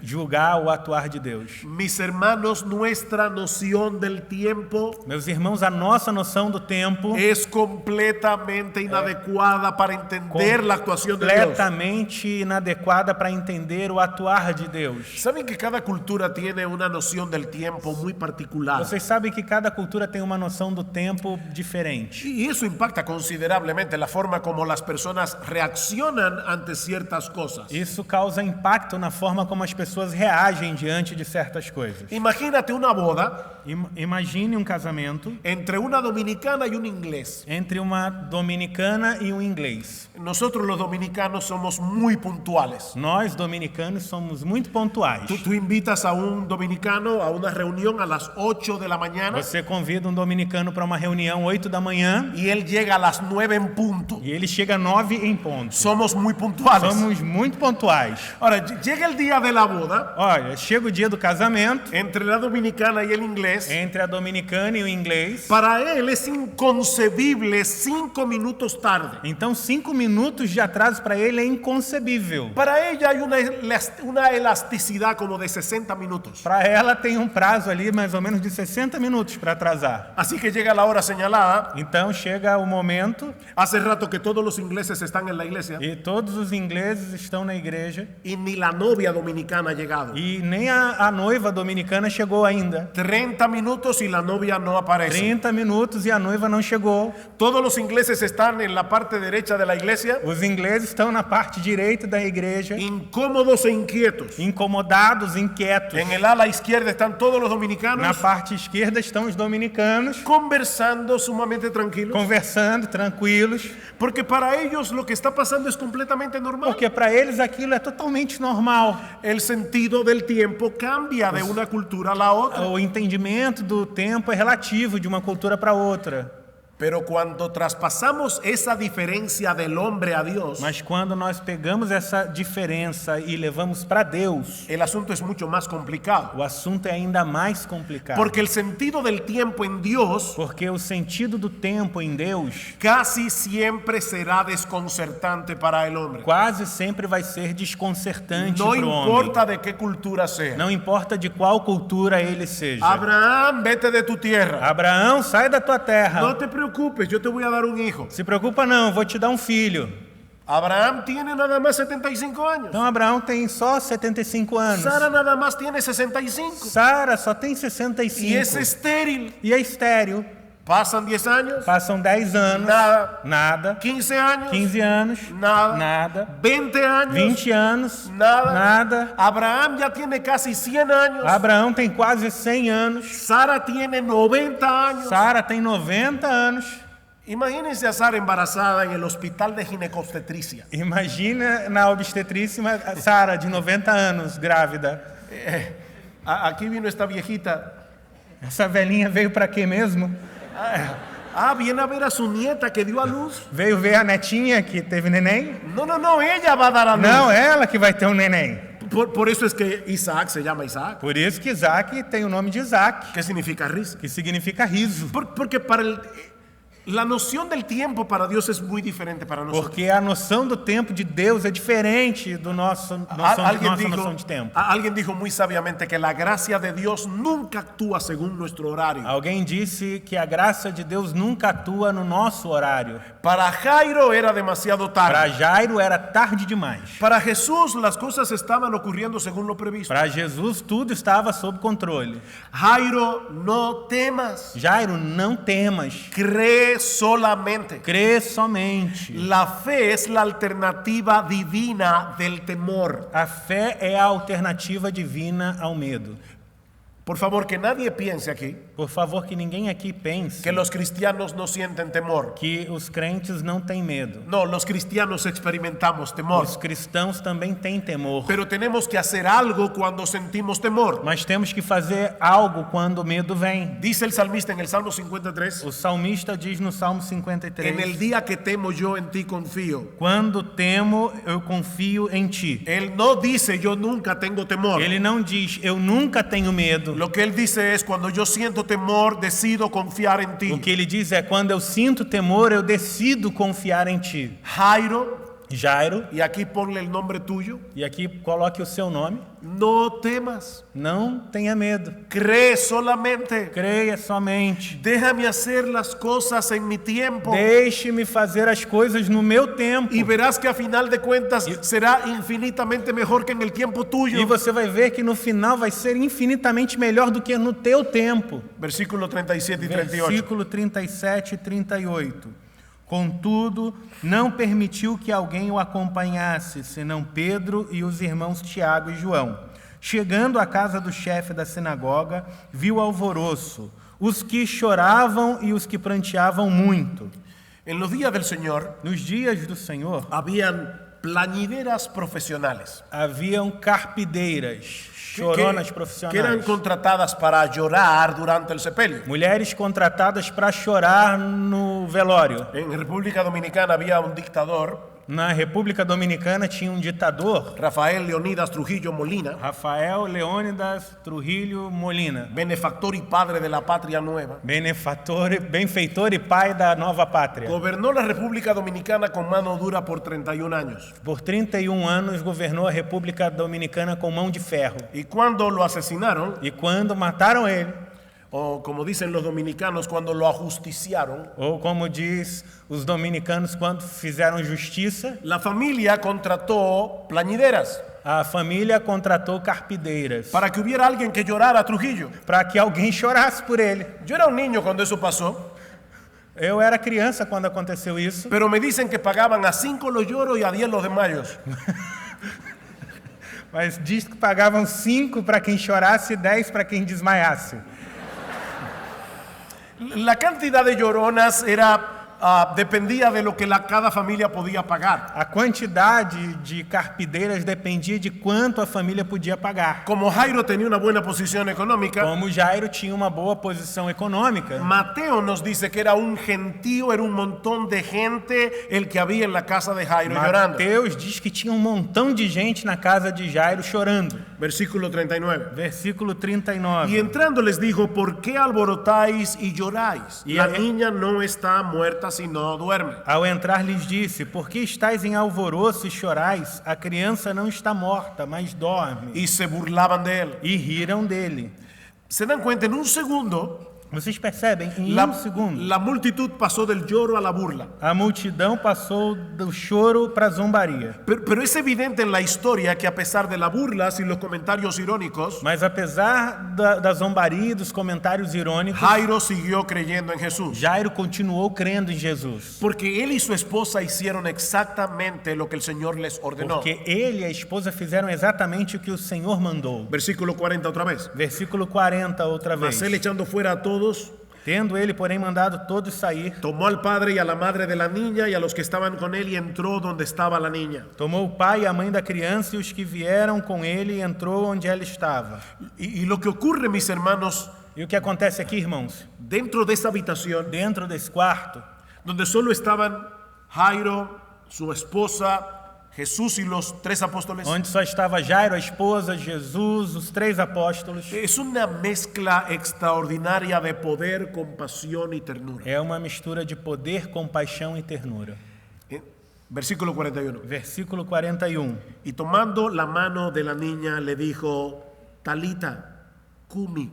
julgar o atuar de Deus. Mis hermanos, nuestra noción del tiempo Meus irmãos, a nossa noção do tempo es completamente inadecuada para entender la actuación de Dios. completamente inadequada para entender o atuar de Deus. ¿Saben que cada cultura tiene una noción del tiempo muy particular? Vocês sabem que cada cultura tem uma noção do tempo diferente. Y eso impacta considerablemente la forma como las personas reaccionan ante ciertas cosas. Isso causa impacto na forma como as pessoas reagem diante de certas coisas. Imagínate una boda Imagine um casamento entre una dominicana y un inglés. entre uma dominicana e um inglês. Nosotros los dominicanos somos muy puntuales. Nós, dominicanos, somos muito pontuais. Tú invitas a un dominicano a una reunión a las 8 de la mañana Você convida um dominicano para uma reunião 8 da manhã y él llega a las 9 en punto. e ele chega 9 em ponto. Somos muy puntuales. Somos muito pontuais. Ahora, llega el día de la boda Olha, chega o dia do casamento entre la dominicana y el inglés, entre a dominicana e o inglês. para él es inconcebible 5 minutos tarde. Então 5 minutos de atraso para ele é inconcebível. Para ella hay una elasticidad como de 60 minutos. Para ela tem um prazo ali mais ou menos de 60 minutos para atrasar. Así que llega la hora señalada. Então chega o momento Hace rato que todos los ingleses están en la iglesia e todos os ingleses estão na igreja y ni la novia dominicana ha llegado. e nem a noiva dominicana chegou ainda. 30 minutos y la novia no aparece. 30 minutos e a noiva não chegou. Todos los ingleses están en la parte derecha de la iglesia, Os ingleses estão na parte direita da igreja, incómodos e inquietos. incomodados, inquietos. En el ala izquierda están todos los Na dominicanos parte esquerda estão os dominicanos, conversando sumamente tranquilos, conversando, tranquilos, porque para ellos lo que está pasando es completamente normal. porque para eles aquilo é totalmente normal. El sentido del tiempo cambia de una cultura a la otra. O entendimento do tempo é relativo de uma cultura para outra. Pero cuando traspasamos esa diferencia del hombre a Dios, Mas quando nós pegamos essa diferença e levamos para Deus, el asunto es mucho más complicado. o assunto é ainda mais complicado. Porque el sentido del tiempo en Dios Porque o sentido do tempo em Deus casi siempre será desconcertante para el hombre. quase sempre vai ser desconcertante No para o homem. importa de qué cultura sea. Não importa de qual cultura ele seja. Abraham, vete de tu tierra. Abraão, sai da tua terra. No te preocupes, yo te voy a dar un hijo. Se preocupa não, vou te dar um filho. Abraham tiene nada más 75 años. Então Abraão tem só 75 anos. Sara nada más tiene 65. Sara só tem 65. Y es estéril. E é estéril. Pasan 10 años. Passam 10 anos. Nada. Nada. 15 años. 15 anos. Nada. Nada. 20 años. 20 anos. Nada. Nada. Abraham ya tiene casi 100 años. Abraão tem quase 100 anos. Sara tiene 90 años. Sara tem 90 anos. Imagínense a Sara embarazada en el hospital de ginecobstetricia. Imagina na obstetríssima a Sara, de 90 anos, grávida. Aquí vino esta viejita. Essa velhinha veio para quê mesmo? Viene a ver a su nieta que dio a luz. Veio ver a netinha que teve neném? No, ella va a dar a luz. Não, ela que vai ter um neném. Por eso es que Isaac se llama Isaac, Por isso que Isaac tem o nome de Isaac, que significa risa. que significa riso. Porque la noción del tiempo para Dios es muy diferente para nosotros. Porque a noção do tempo de Deus é diferente do nossa noção de tempo. Alguien dijo muy sabiamente que la gracia de Dios nunca actúa según nuestro horario. Alguém disse que a graça de Deus nunca atua no nosso horário. Para Jairo era demasiado tarde. Para Jairo era tarde demais. Para Jesús las cosas estaban ocurriendo según lo previsto. Para Jesus tudo estava sob controle. Jairo, no temas. Jairo, não temas. Cree solamente. Crê somente. La fe es la alternativa divina del temor. A fé é a alternativa divina ao medo. Por favor, que nadie piense aquí Por favor, que ninguém aqui pense que los cristianos no sienten temor. que os crentes não têm medo. No, los cristianos experimentamos temor. Os cristãos também têm temor. Pero tenemos que hacer algo cuando sentimos temor. Mas temos que fazer algo quando o medo vem. Dice el salmista en el Salmo 53, O salmista diz no Salmo 53: en el día que temo yo en ti confío. Quando temo, eu confio em ti. Él no dice yo nunca tengo temor. Ele não diz, eu nunca tenho medo. Lo que él dice es cuando yo siento temor, decido confiar en ti. O que ele diz é, quando eu sinto temor, eu decido confiar em ti. Jairo, Jairo, y aquí ponle el nombre tuyo, e aqui coloque o seu nome, no temas, não tenha medo. cree solamente. Creia somente. Déjame hacer las cosas en mi tiempo. Deixe-me fazer as coisas no meu tempo. Y verás que a final de cuentas será infinitamente mejor que en el tiempo tuyo. E você vai ver que no final vai ser infinitamente melhor do que no teu tempo. Versículo 37 y 38. Versículo 37 e 38. Contudo, não permitiu que alguém o acompanhasse, senão Pedro e os irmãos Tiago e João. Chegando à casa do chefe da sinagoga, viu alvoroço, os que choravam e os que pranteavam muito. En los días del Señor Nos dias do Senhor, habían plañideras profesionales haviam carpideiras, choronas que eran profissionais. contratadas para llorar durante el sepelio. Mulheres contratadas para chorar no velório. En República Dominicana había un dictador Na República Dominicana tinha um ditador, Rafael Leonidas Trujillo Molina, Rafael Leônidas Trujillo Molina, benefactor y padre de la patria nueva. benfeitor e pai da nova pátria. Gobernó la República Dominicana con mano dura por 31 años. Por 31 anos governou a República Dominicana com mão de ferro. Y cuando lo asesinaron, E quando mataram ele, o como dicen los dominicanos, cuando lo ajusticiaron, ou como diz os dominicanos quando fizeram justiça, la familia contrató plañideras a família contratou carpideiras para que hubiera alguien que llorara a Trujillo. para que alguém chorasse por ele. Yo era un niño cuando eso pasó, Eu era criança quando aconteceu isso, pero me dicen que pagaban a 5 los lloros y a 10 los desmayos. mas diz que pagavam 5 para quem chorasse e 10 para quem desmaiasse. La cantidad de lloronas dependía de lo que cada familia podía pagar. A quantidade de carpideiras dependia de quanto a família podia pagar. Como Jairo tenía una buena posición económica, Como Jairo tinha uma boa posição econômica, Mateo nos dice que era un gentío, era un montón de gente el que había en la casa de Jairo llorando. Mateus diz que tinha um montão de gente na casa de Jairo chorando. Versículo 39. Versículo Y 39. entrando les dijo, ¿por qué alborotáis y lloráis? Y La él- niña no está muerta, sino duerme. Ao entrar lhes disse, por que estáis em alvoroço e chorais? A criança não está morta, mas dorme. Y se burlaban de él. E riram dele. Se dan cuenta, en un segundo, Vocês percebem? Em segundo, la multitud pasó del lloro a la burla. a multidão passou do choro para a zombaria. Pero es evidente en la historia que a pesar de las burlas y los comentarios irónicos, Mas apesar da zombaria e dos comentários irônicos, Jairo siguió creyendo en Jesús. Jairo continuou crendo em Jesus. Porque él y su esposa hicieron exactamente lo que el Señor les ordenó. Porque ele e a esposa fizeram exatamente o que o Senhor mandou. Versículo 40 otra vez. Versículo 40, outra vez. Mas él echando fuera a todos, Tendo ele, porém, mandado todos sair, tomó al padre y a la madre de la niña y a los que estaban con él y entró donde estaba la niña. tomou o pai e a mãe da criança e os que vieram com ele e entrou onde ela estava. Y lo que ocurre, mis hermanos, E o que acontece aqui, irmãos? dentro de esa habitación, Dentro desse quarto, donde solo estaban Jairo, su esposa, Jesús y los 3 apóstoles, onde só estava Jairo, a esposa, Jesus, os 3 apóstolos, es una mezcla extraordinaria de poder, compasión y ternura. é uma mistura de poder, compaixão e ternura. Versículo 41. Versículo 41. Y tomando la mano de la niña le dijo, Talita, cumi,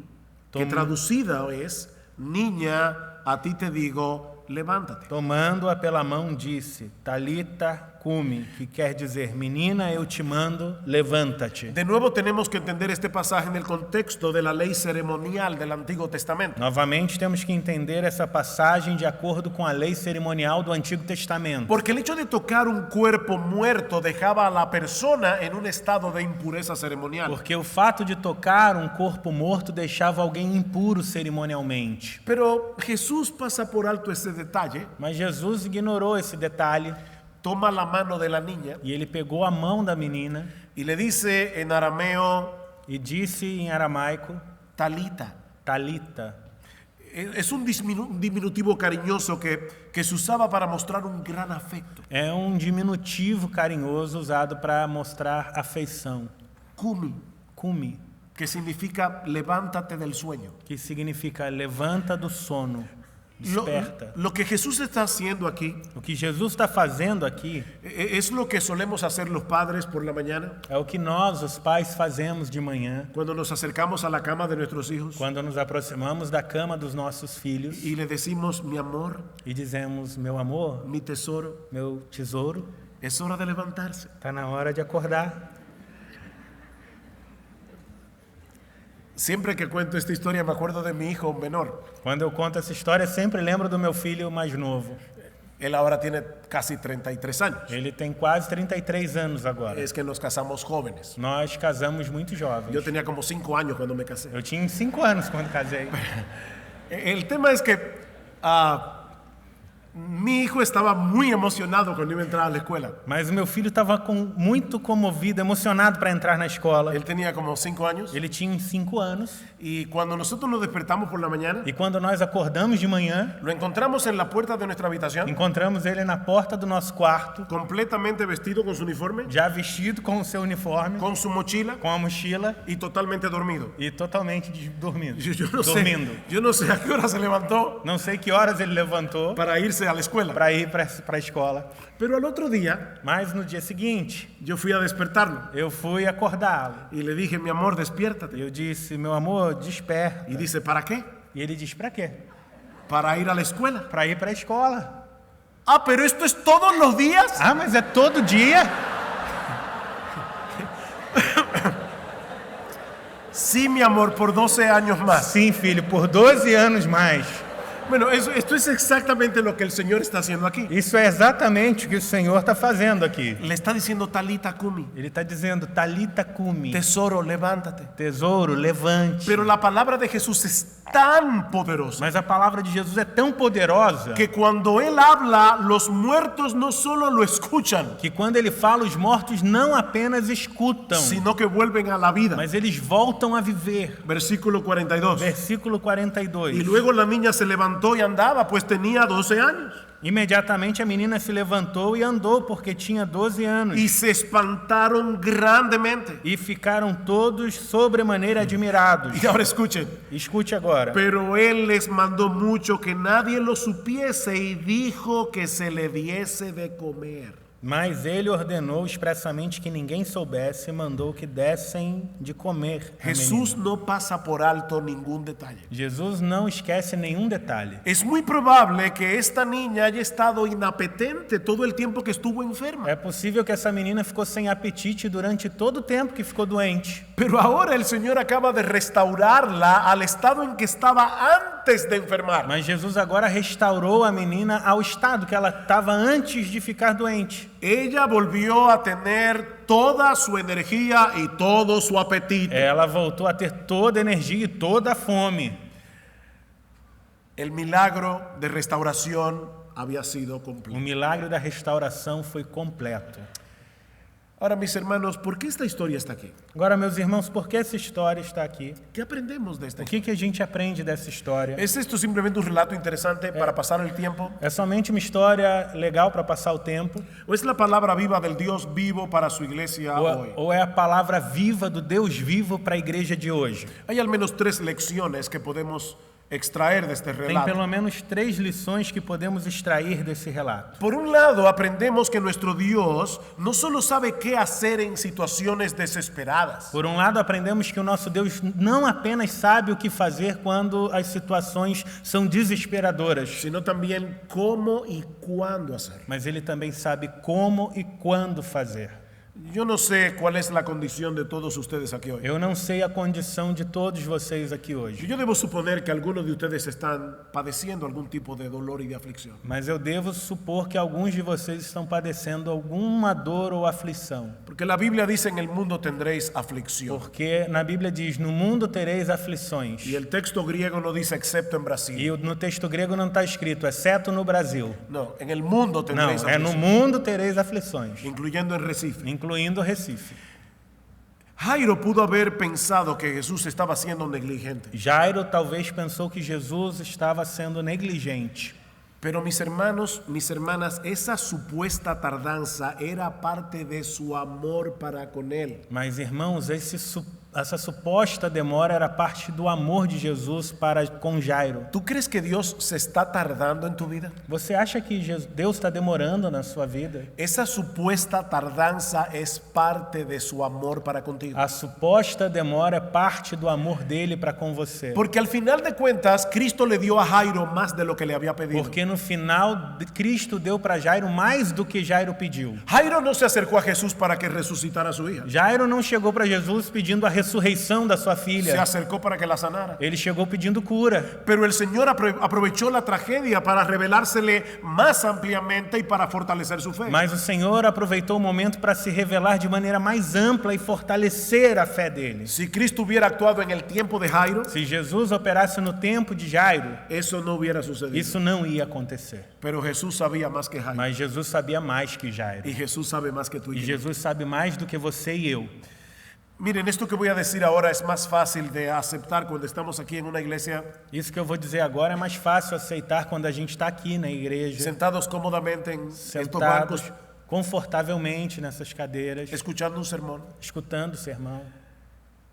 que traducida es, niña, a ti te digo, levántate. Tomando-a pela mão, disse, Talita cumi, que quer dizer, menina, eu te mando, levanta-te. De nuevo tenemos que entender este pasaje en el contexto de la ley ceremonial del Antiguo Testamento. Novamente, temos que entender essa passagem de acordo com a lei cerimonial do Antigo Testamento. Porque el hecho de tocar un cuerpo muerto dejaba a la persona en un estado de impureza ceremonial. Porque o fato de tocar um corpo morto deixava alguém impuro cerimonialmente. Pero Jesús pasa por alto ese detalle, Mas Jesus ignorou esse detalhe toma la mano de la niña e ele pegou a mão da menina y le dice en arameo, e disse em aramaico, Talita. Talita. Es un diminutivo cariñoso que se usaba para mostrar un gran afecto. É um diminutivo carinhoso usado para mostrar afeição. Cumi, Cumi, que significa levántate del sueño. que significa levanta do sono, desperta. Lo que Jesús está haciendo aquí O que Jesus está fazendo aqui es lo que solemos hacer los padres por la mañana é o que nós, os pais, fazemos de manhã, cuando nos acercamos a la cama de nuestros hijos quando nos aproximamos da cama dos nossos filhos y le decimos, mi amor, e dizemos, meu amor, mi tesoro, meu tesouro, es hora de levantarse. está na hora de acordar. Siempre que cuento esta historia me acuerdo de mi hijo menor. Quando eu conto essa história, sempre lembro do meu filho mais novo. Él ahora tiene casi 33 años. Ele tem quase 33 anos agora. Es que nos casamos jóvenes. Nós casamos muito jovens. Yo tenía como 5 años cuando me casé. Eu tinha 5 anos quando casei. El tema es que Mi hijo estaba muy emocionado cuando iba a entrar a la escuela. Mas o meu filho estava muito comovido, emocionado para entrar na escola. Él tenía como 5 años. Ele tinha uns 5 anos. Y cuando nosotros nos despertamos por la mañana, E quando nós acordamos de manhã, lo encontramos en la puerta de nuestra habitación, encontramos ele na porta do nosso quarto, completamente vestido con su uniforme, já vestido com o seu uniforme, con su mochila com a mochila y totalmente dormido. e totalmente dormindo. Yo no sé a qué hora se levantó Não sei que horas ele levantou para irse a la escuela. para ir para a escola. Pero al otro día, Mas no dia seguinte, yo fui a despertarlo eu fui acordá-lo. y le dije, mi amor, despiértate. Eu disse, meu amor, desperta. Y dice, ¿para qué? E ele diz, para quê? Para ir a la escuela. Para ir para a escola. Ah, pero esto es todos los días. Ah, mas é todo dia? Sí, mi amor, por 12 años más. Sim, filho, por 12 anos mais. Bueno, esto es exactamente lo que el Señor está haciendo aquí. Isso é exatamente o que o Senhor está fazendo aqui. Le está diciendo, Talita Kumi, Ele está dizendo, Talita cumi, tesoro, levántate. tesouro, levante. Pero la palabra de Jesús es tan poderosa Mas a palavra de Jesus é tão poderosa que cuando Él habla, los muertos no solo lo escuchan, que quando ele fala, os mortos não apenas escutam, sino que vuelven a la vida. mas eles voltam a viver. Versículo 42. Versículo Y 42. luego la niña se levantó y andaba, pues tenía 12 años. Imediatamente a menina se levantou e andou, porque tinha 12 anos. Y se espantaron grandemente. E ficaram todos sobremaneira admirados. Y ahora escuchen. Escute agora. Pero Él les mandó mucho que nadie lo supiese y dijo que se le diese de comer. Mas ele ordenou expressamente que ninguém soubesse e mandou que dessem de comer a Jesús menina. no pasa por alto ningún detalle. Jesus não esquece nenhum detalhe. Es muy probable que esta niña haya estado inapetente todo el tiempo que estuvo enferma. É possível que essa menina ficou sem apetite durante todo o tempo que ficou doente. Pero ahora el Señor acaba de restaurarla al estado en que estaba antes de enfermar. Mas Jesus agora restaurou a menina ao estado que ela estava antes de ficar doente. Ella volvió a tener toda su energía y todo su apetito. Ela voltou a ter toda a energia e toda a fome. El milagro de restauración había sido O completo. milagre da restauração foi completo. Ahora, mis hermanos, ¿por qué esta historia está aquí? Agora, meus irmãos, por que essa história está aqui? ¿Qué aprendemos de esta O historia? que a gente aprende dessa história? ¿Es esto simplemente un relato interesante para pasar el tiempo? É somente uma história legal para passar o tempo? ¿O es la palabra viva del Dios vivo para su iglesia hoy? Ou é a palavra viva do Deus vivo para a igreja de hoje? Hay al menos 3 lecciones que podemos extraer de este Tem relato. pelo menos 3 lições que podemos extrair desse relato. Por un lado, aprendemos que nuestro Dios no solo sabe qué hacer en situaciones desesperadas, Por um lado, aprendemos que o nosso Deus não apenas sabe o que fazer quando as situações são desesperadoras, sino también cómo y cuándo hacerlo. mas Ele também sabe como e quando fazer. Yo no sé cuál es la condición de todos ustedes aquí hoy. Eu não sei a condição de todos vocês aqui hoje, Yo debo suponer que algunos de ustedes están padeciendo algún tipo de dolor y de aflicción. mas eu devo supor que alguns de vocês estão padecendo alguma dor ou aflição. Porque la Biblia dice en el mundo tendréis aflicción. Porque na Bíblia diz, no mundo tereis aflições. Y el texto griego no dice excepto en Brasil. E no texto grego não está escrito, exceto no Brasil. No, en el mundo Não, tendréis é no aflicción. mundo tereis aflições, Incluyendo en Recife. incluindo Recife. Jairo pudo haber pensado que Jesús estaba siendo negligente. Jairo talvez pensou que Jesus estava sendo negligente. Pero mis hermanos, mis hermanas, esa supuesta tardanza era parte de su amor para con él. Mas, irmãos, essa suposta demora era parte do amor de Jesus para com Jairo. ¿Tú crees que Dios se está tardando en tu vida? Você acha que Deus está demorando na sua vida? Esa supuesta tardanza es parte de su amor para contigo. A suposta demora é parte do amor dele para com você. Porque al final de cuentas, Cristo le dio a Jairo más de lo que le había pedido. Porque no final, Cristo deu para Jairo mais do que Jairo pediu. Jairo no se acercó a Jesús para que resucitara a su hija. Jairo não chegou para Jesus pedindo a ressurreição ressurreição da sua se filha. acercó para que la sanara. Ele chegou pedindo cura. Pero el Señor aprovechó la tragedia para revelársele más ampliamente y para fortalecer su fe. Mas o Senhor aproveitou o momento para se revelar de maneira mais ampla e fortalecer a fé dele. Si Cristo hubiera actuado en el tiempo de Jairo, Se Jesus operasse no tempo de Jairo, eso no hubiera sucedido. isso não ia acontecer. Pero Jesús sabía más que Jairo. Mas Jesus sabia mais que Jairo. Y Jesús sabe más que tú E y yo. Jesus sabe mais do que você e eu. Miren, esto que voy a decir ahora es más fácil de aceptar cuando estamos aquí en una iglesia, Isso que eu vou dizer agora é mais fácil aceitar quando a gente está aqui na igreja, sentados cómodamente en estos sentados bancos, confortavelmente nessas cadeiras, escuchando un sermón. escutando o sermão.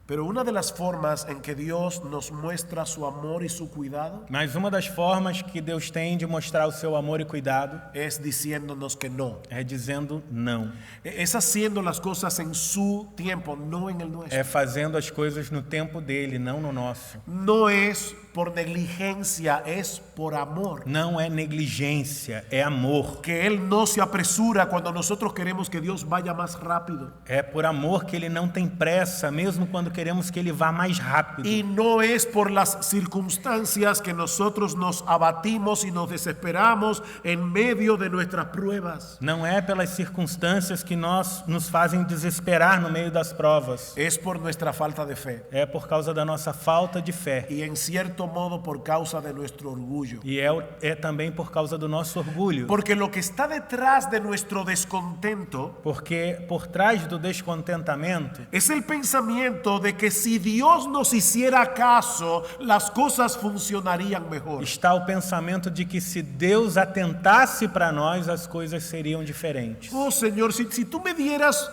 Pero una de las formas en que Dios nos muestra su amor y su cuidado Mas uma das formas que Deus tem de mostrar o seu amor e cuidado es diciéndonos que no. é dizendo não. Es haciendo las cosas en su tiempo, no en el nuestro. É fazendo as coisas no tempo dele, não no nosso. No es por negligencia, es por amor. Não é negligência, é amor. Que Él no se apresura cuando nosotros queremos que Dios vaya más rápido. É por amor que ele não tem pressa, mesmo quando queremos que ele vá mais rápido. Y no es por las circunstancias que nosotros nos abatimos y nos desesperamos en medio de nuestras pruebas. Não é pelas circunstâncias que nos fazem desesperar no meio das provas. Es por nuestra falta de fe. É por causa da nossa falta de fé. Y en cierto modo por causa de nuestro orgullo. E é também por causa do nosso orgulho. Porque lo que está detrás de nuestro descontento Porque por trás do descontentamento es el pensamiento de que si Dios nos hiciera caso, las cosas funcionarían mejor. está o pensamento de que se Deus atentasse para nós, as coisas seriam diferentes. Oh Señor, si tú me dieras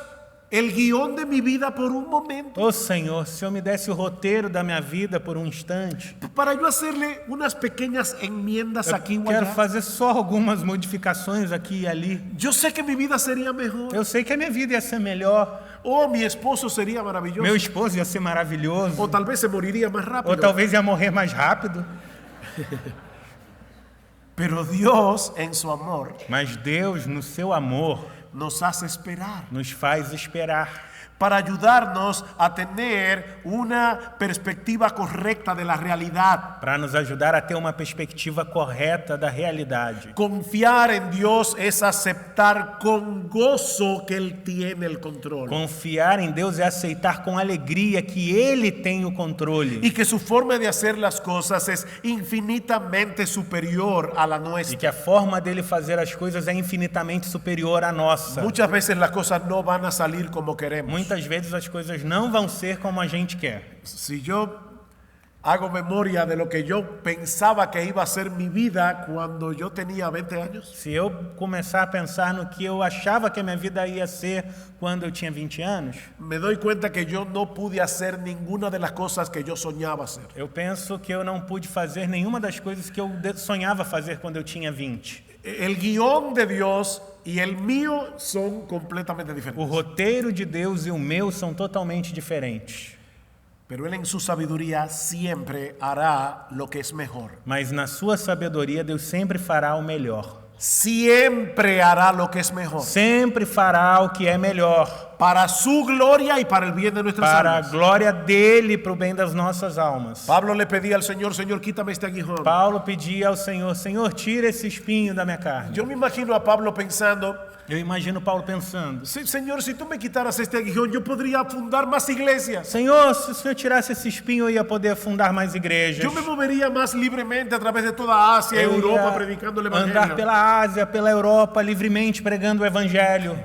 el guión de mi vida por un momento, Ô Senhor, se eu me desse o roteiro da minha vida por um instante, para yo hacerle unas pequeñas enmiendas aquí o quero allá, fazer só algumas modificações aqui e ali. yo sé que mi vida sería mejor. Eu sei que a minha vida ia ser melhor, Oh, mi esposo sería maravilloso. meu esposo ia ser maravilhoso, O tal vez se moriría más rápido. ou talvez ia morrer mais rápido. Pero Dios, en su amor, Mas Deus, no seu amor, nos hace esperar nos faz esperar para ayudarnos a tener una perspectiva correcta de la realidad. para nos ajudar a ter uma perspectiva correta da realidade. Confiar en Dios es aceptar con gozo que Él tiene el control. Confiar em Deus é aceitar com alegria que Ele tem o controle Y que su forma de hacer las cosas es infinitamente superior a la e nuestra. que a forma dele fazer as coisas é infinitamente superior à nossa. Muchas veces las cosas no van a salir como queremos. Muitas vezes as coisas não vão ser como a gente quer. Si yo hago memoria de lo que yo pensaba que iba a ser mi vida cuando yo tenía 20 años, Se eu começar a pensar no que eu achava que a minha vida ia ser quando eu tinha 20 anos, me doy cuenta que yo no pude hacer ninguna de las cosas que yo soñaba hacer. eu penso que eu não pude fazer nenhuma das coisas que eu sonhava fazer quando eu tinha 20. El guión de Dios y el mío son completamente O diferentes. roteiro de Deus e o meu são totalmente diferentes. Pero Él en su sabiduría siempre hará lo que es mejor. Mas na sua sabedoria, Deus sempre fará o melhor. Siempre hará lo que es mejor. Sempre fará o que é melhor. Para su gloria y para el bien de nuestras Para a almas. glória dele e para o bem das nossas almas. Pablo le pedía al Señor, Señor, quítame este aguijón. Paulo pedia ao Senhor, Senhor, tira esse espinho da minha carne. Yo me imagino a Pablo pensando, Eu imagino Paulo pensando, Señor, si tú me quitaras este aguijón, yo podría fundar más iglesias. Senhor, se o Senhor tirasse esse espinho, eu ia poder fundar mais igrejas. Yo me movería más libremente a través de toda Asia, Eu Europa, ia predicando el andar Evangelio. pela Ásia, pela Europa, livremente pregando o Evangelho.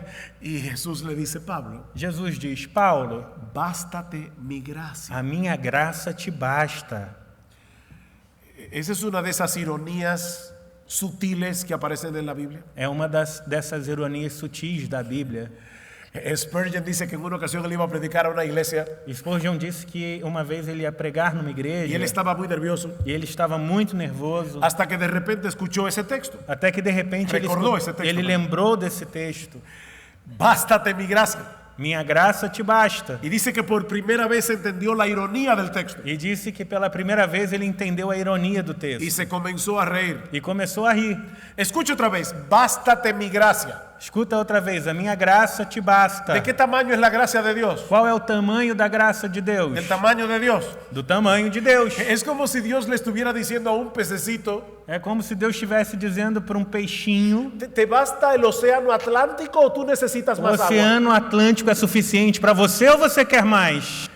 Y Jesús le dice, Pablo, Jesus diz, Paulo, bástate mi gracia. a minha graça te basta. Esa es una de esas ironías sutiles que aparecen en la Biblia. É uma dessas ironias sutis da Bíblia. Spurgeon dice que en una ocasión él iba a predicar a una iglesia Spurgeon disse que uma vez ele ia pregar numa igreja y él estaba muy nervioso e ele estava muito nervoso, hasta que de repente escuchó ese texto. até que de repente Recordou esse texto, ele né? lembrou desse texto. Bástate mi gracia. Minha graça te basta. Y dice que por primera vez entendió la ironía del texto E disse que pela primeira vez ele entendeu a ironia do y texto se comenzó a reír. e começou a rir. Escucha otra vez, bástate mi gracia. Escuta outra vez, a minha graça te basta. ¿De qué tamaño es la gracia de Dios? Qual é o tamanho da graça de Deus? Del tamaño de Dios. Do tamanho de Deus. Es como si Dios le estuviera diciendo a un pececito, É como se Deus estivesse dizendo para um peixinho: ¿te basta el océano Atlántico o tú necesitas o más agua? Oceano Atlântico é suficiente para você ou você quer mais?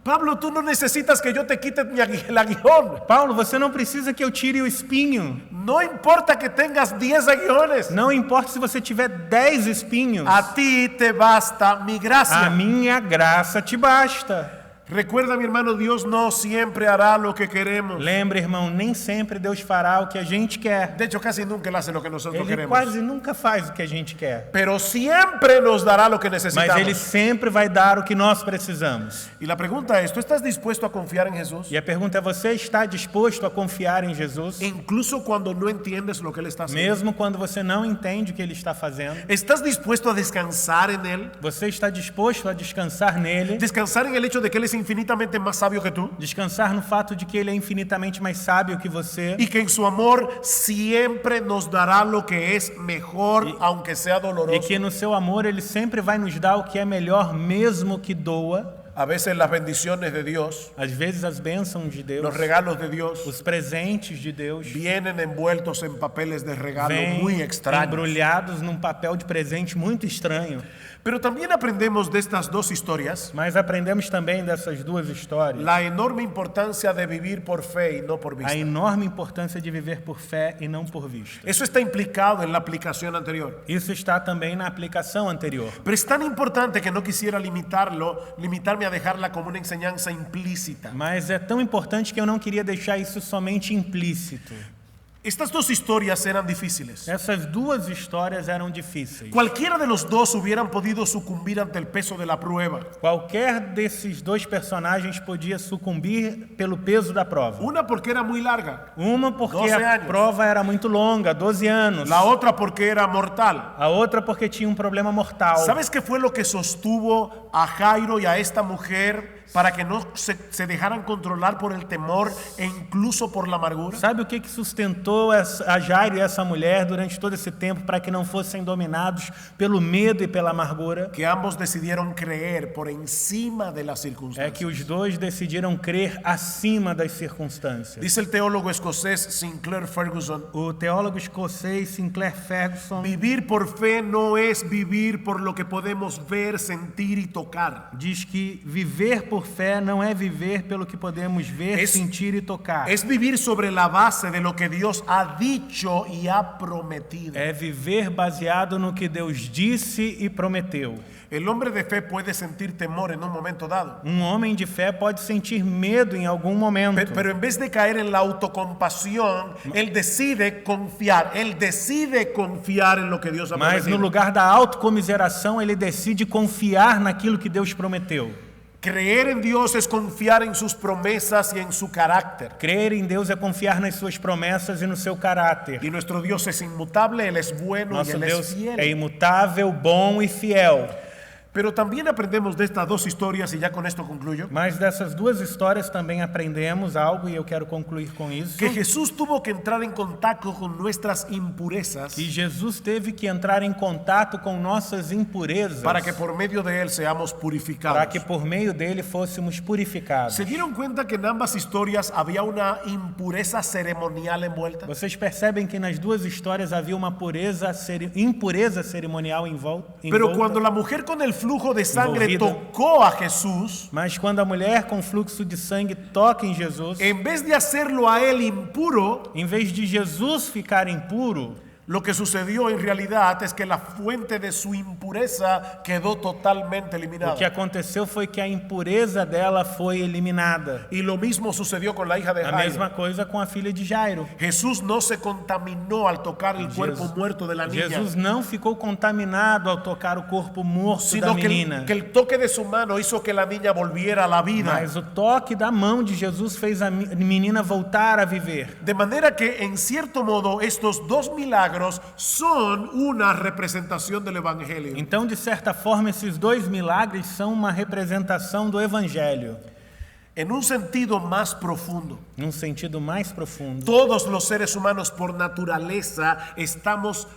Pablo, tú no necesitas que yo te quite el aguijón. Paulo, você não precisa que eu tire o espinho. No importa que tengas 10 aguijones. Não importa se você tiver 10 espinhos. A ti te basta mi gracia. A minha graça te basta. Recuerda, mi hermano, Dios no siempre hará lo que queremos. Lembra, irmão, nem sempre Deus fará o que a gente quer. De hecho, casi nunca Él hace lo que nosotros Ele queremos. quase nunca faz o que a gente quer. Pero siempre nos dará lo que Mas necesitamos. Ele sempre vai dar o que nós precisamos. Y la pregunta es, ¿tú estás dispuesto a confiar en Jesús? E a pergunta é: você está disposto a confiar em Jesus? Incluso cuando no entiendes lo que Él está haciendo. Mesmo quando você não entende o que Ele está fazendo? ¿Estás dispuesto a descansar en Él? Você está disposto a descansar nele? Descansar en el hecho de que Él es infinitamente más sabio que tú. Descansar no fato de que Ele é infinitamente mais sábio que você? Y que en su amor siempre nos dará lo que es mejor, aunque sea E doloroso. que no seu amor Ele sempre vai nos dar o que é melhor, mesmo que doa? A veces las bendiciones de Dios, Às vezes as bênçãos de Deus, los regalos de Dios, os presentes de Deus, vienen envueltos en papeles de regalo vêm muy extraños. embrulhados num papel de presente muito estranho. Pero también aprendemos de estas dos historias Mas aprendemos também dessas duas histórias la enorme importancia de vivir por fe y no por a vista. enorme importância de viver por fé e não por vista. Eso está implicado en la aplicación anterior. Isso está também na aplicação anterior. Pero es tan importante que no quisiera limitarme a dejarla como una enseñanza implícita. Mas é tão importante que eu não queria deixar isso somente implícito. Estas dos historias eran difíciles. Essas duas histórias eram difíceis. Cualquiera de los dos hubieran podido sucumbir ante el peso de la prueba. Qualquer desses dois personagens podia sucumbir pelo peso da prova. Una porque era muy larga, Uma porque 12 a anos. prova era muito longa, 12 anos. la otra porque era mortal. A outra porque tinha um problema mortal. ¿Sabes qué fue lo que sostuvo a Jairo y a esta mujer para que no se dejaran controlar por el temor e incluso por la amargura? Sabe o que sustentou a Jairo e essa mulher durante todo esse tempo para que não fossem dominados pelo medo e pela amargura? Que ambos decidieron creer por encima de las É circunstancias. que os dois decidiram crer acima das circunstâncias. Dice el teólogo escocés Sinclair Ferguson, O teólogo escocês Sinclair Ferguson vivir por fe no es vivir por lo que podemos ver, sentir y tocar. diz que viver por fé não é viver pelo que podemos ver, sentir e tocar. Es vivir sobre la base de lo que Dios ha dicho y ha prometido. É viver baseado no que Deus disse e prometeu. El hombre de fe puede sentir temor en un momento dado, Um homem de fé pode sentir medo em algum momento. pero en vez de caer en la autocompasión, él decide confiar en lo que Dios ha Mas no prometido. lugar da autocomiseração, ele decide confiar naquilo que Deus prometeu. Creer en Dios es confiar en sus promesas y en su carácter. Crer em Deus é confiar nas suas promessas e no seu caráter. Y nuestro Dios es inmutable, Él es bueno y Nosso Él es Deus fiel. é imutável, bom e fiel. Pero también aprendemos de estas dos historias, y ya con esto concluyo, Mas dessas duas histórias também aprendemos algo, e eu quero concluir com isso. que Jesús tuvo que entrar en contacto con nuestras impurezas Que Jesus teve que entrar em contato com nossas impurezas para que por medio de Él seamos para purificados. que por meio dele fôssemos purificados. ¿Se dieron cuenta que en ambas historias había una impureza ceremonial envuelta? Vocês percebem que nas duas histórias havia uma impureza cerimonial envolta? Pero cuando la mujer con el flujo de sangre Envolvida. tocó a Jesús, Mas quando a mulher com fluxo de sangue toca em Jesus, en vez de hacerlo a Él impuro, em vez de Jesus ficar impuro, lo que sucedió en realidad es que la fuente de su impureza quedó totalmente o que eliminada. aconteceu foi que a impureza dela foi eliminada. Y lo mismo sucedió con la hija de A Jairo. mesma coisa com a filha de Jairo. Jesús no se contaminó al tocar el cuerpo muerto de la niña, Jesus não ficou contaminado ao tocar o corpo morto da sino que menina. el toque de su mano hizo que la niña volviera a la vida. Mas o toque da mão de Jesus fez a menina voltar a viver. De manera que, en cierto modo, estos dos milagros son una representación del Evangelio. Então, de certa forma, esses dois milagres são uma representação do Evangelho, En un sentido más profundo, num sentido mais profundo. todos los seres humanos por naturaleza estamos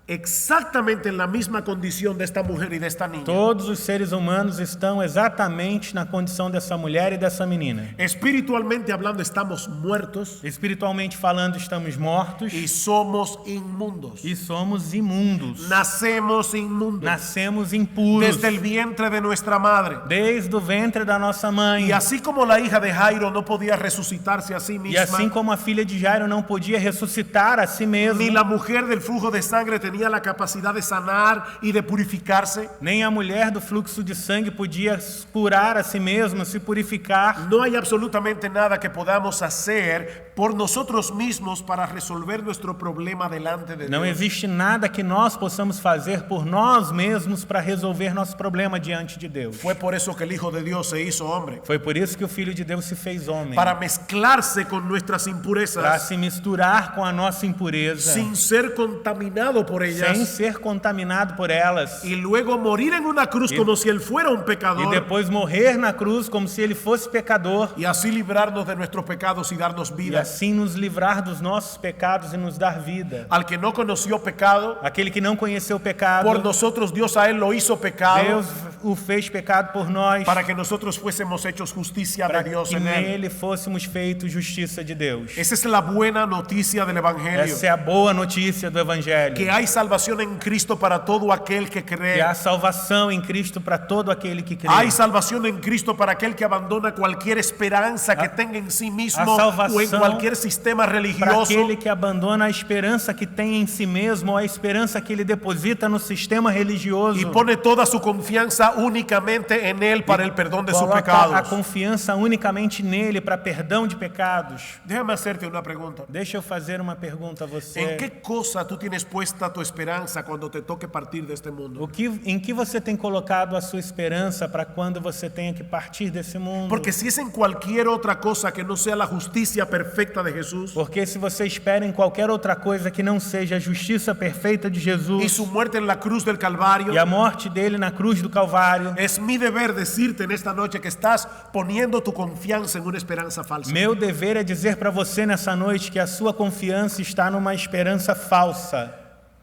exactamente en la misma condición de esta mujer y de esta niña. Todos os seres humanos estão exatamente na condição dessa mulher e dessa menina. Espiritualmente hablando, estamos muertos Espiritualmente falando, estamos mortos y somos inmundos. e somos imundos. Nacemos inmundos Nascemos impuros desde el vientre de nuestra madre. desde o ventre da nossa mãe. Y así como la hija de Jairo no podía resucitarse a sí E misma, assim como a filha de Jairo não podia ressuscitar a si mesma, ni la mujer del flujo de sangre tenía la capacidad de sanar y de purificarse, nem a mulher do fluxo de sangue podia curar a si mesma, se purificar. no hay absolutamente nada que podamos hacer por nosotros mismos para resolver nuestro problema delante de Não Dios. existe nada que nós possamos fazer por nós mesmos para resolver nosso problema diante de Deus. Fue por eso que el Hijo de Dios se hizo hombre, Foi por isso que o Filho de Deus se fez homem, para mezclarse con nuestras para impurezas se misturar com a nossa impureza, sin ser contaminado por sem ellas ser contaminado por elas, y luego morir en una cruz como si él fuera un e pecador depois morrer na cruz como se ele fosse pecador, y así librarnos de nuestros pecados y darnos e vida. assim nos livrar dos nossos pecados e nos dar vida. Al que no conoció pecado, Aquele que não conheceu o pecado, por nosotros Dios a él lo hizo pecado Deus o fez pecado por nós, para que nosotros fuésemos hechos justicia para de Dios que en él. nele fôssemos feitos justiça de Deus. Esa es la buena noticia del Evangelio, Essa é a boa notícia do Evangelho. que hay salvación en Cristo para todo aquel que Que cree. há salvação em Cristo para todo aquele que crê. Hay salvación en Cristo para aquel que abandona cualquier esperanza que tenga en sí mismo a salvación o en cualquier sistema Para religioso aquele que abandona a esperança que tem em si mesmo, ou a esperança que ele deposita no sistema religioso, y pone toda su confianza únicamente en él para el perdón de sus coloca a pecados. confiança unicamente nele para perdão de pecados. Déjame hacerte una pregunta. Deixa eu fazer uma pergunta a você. ¿En qué cosa tú tienes puesta tu esperanza cuando te toque partir de este mundo? Em que você tem colocado a sua esperança para quando você tenha que partir desse mundo? Porque si es en cualquier otra cosa que no sea la justicia perfecta de Jesús Porque se você espera em qualquer outra coisa que não seja a justiça perfeita de y Jesus su muerte en la cruz del Calvario, e a morte dele na cruz do Calvário, es mi deber decirte en esta noche que estás poniendo tu confianza en una esperanza falsa. meu dever é dizer para você nessa noite que a sua confiança está numa esperança falsa.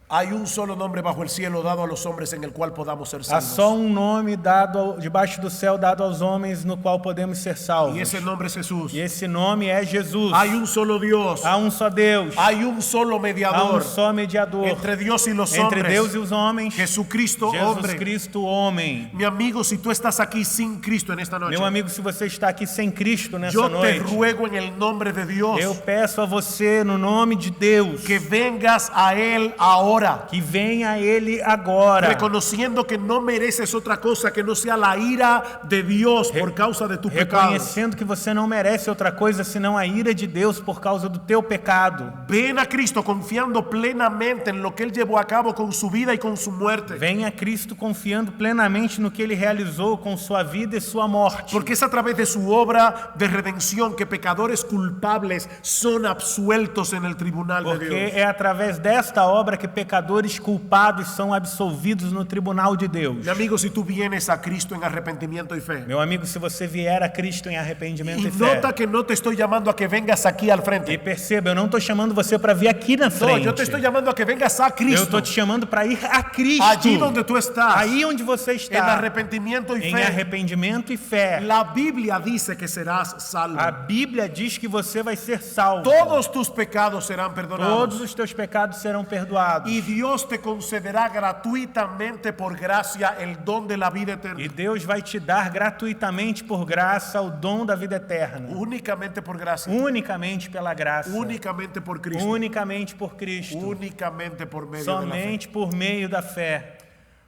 Hay un solo nombre bajo el cielo dado a los hombres en el cual podamos ser Há salvos. só um nome dado debaixo do céu dado aos homens no qual podemos ser salvos. Y ese nombre es Jesús. E esse nome é Jesus. Hay un solo Dios. Há um só Deus. Hay un solo Há um mediador só mediador entre Dios y los entre Deus hombres. e os homens. Jesucristo, Jesus hombre. Cristo, homem. Mi amigo, si tú estás aquí sin Cristo en esta noche, Meu amigo, se você está aqui sem Cristo nessa yo te noite, ruego en el nombre de Dios eu peço a você, no nome de Deus, que vengas a Él ahora, que venha a Ele agora, reconociendo que no mereces otra cosa que no sea la ira de Dios por causa de tus pecados. reconhecendo que você não merece outra coisa senão a ira de Deus por causa do teu pecado. Ven a Cristo confiando plenamente en lo que Él llevó a cabo con su vida y con su muerte. Venha a Cristo confiando plenamente no que Ele realizou com sua vida e sua morte. Porque es a través de su obra de redención que pecadores culpables son absueltos en el tribunal de Porque Dios. é através desta obra que pecadores culpados são absolvidos no tribunal de Deus. Mi amigo, si tú vienes a Cristo en arrepentimiento y fe, Meu amigo, se você vier a Cristo em arrependimento y e fé, nota que no te estoy llamando a que vengas aquí al e frente. perceba, eu não estou chamando você para vir aqui na No, frente. yo te estoy llamando a que vengas a Eu Cristo. estou te chamando para ir a Cristo. Allí donde tú estás, Aí onde você en está, arrepentimiento y em fe. arrependimento e fé. La Biblia dice que serás salvo. A Bíblia diz que você vai ser salvo. Todos tus pecados serán Todos perdonados. os teus pecados serão perdoados. Y Dios te concederá gratuitamente por gracia el don de la vida eterna. E Deus vai te dar gratuitamente por graça o dom da vida eterna. Únicamente por gracia. Unicamente pela graça. Únicamente por Cristo. Unicamente por Cristo. Únicamente por medio de la fe. Somente por meio da fé.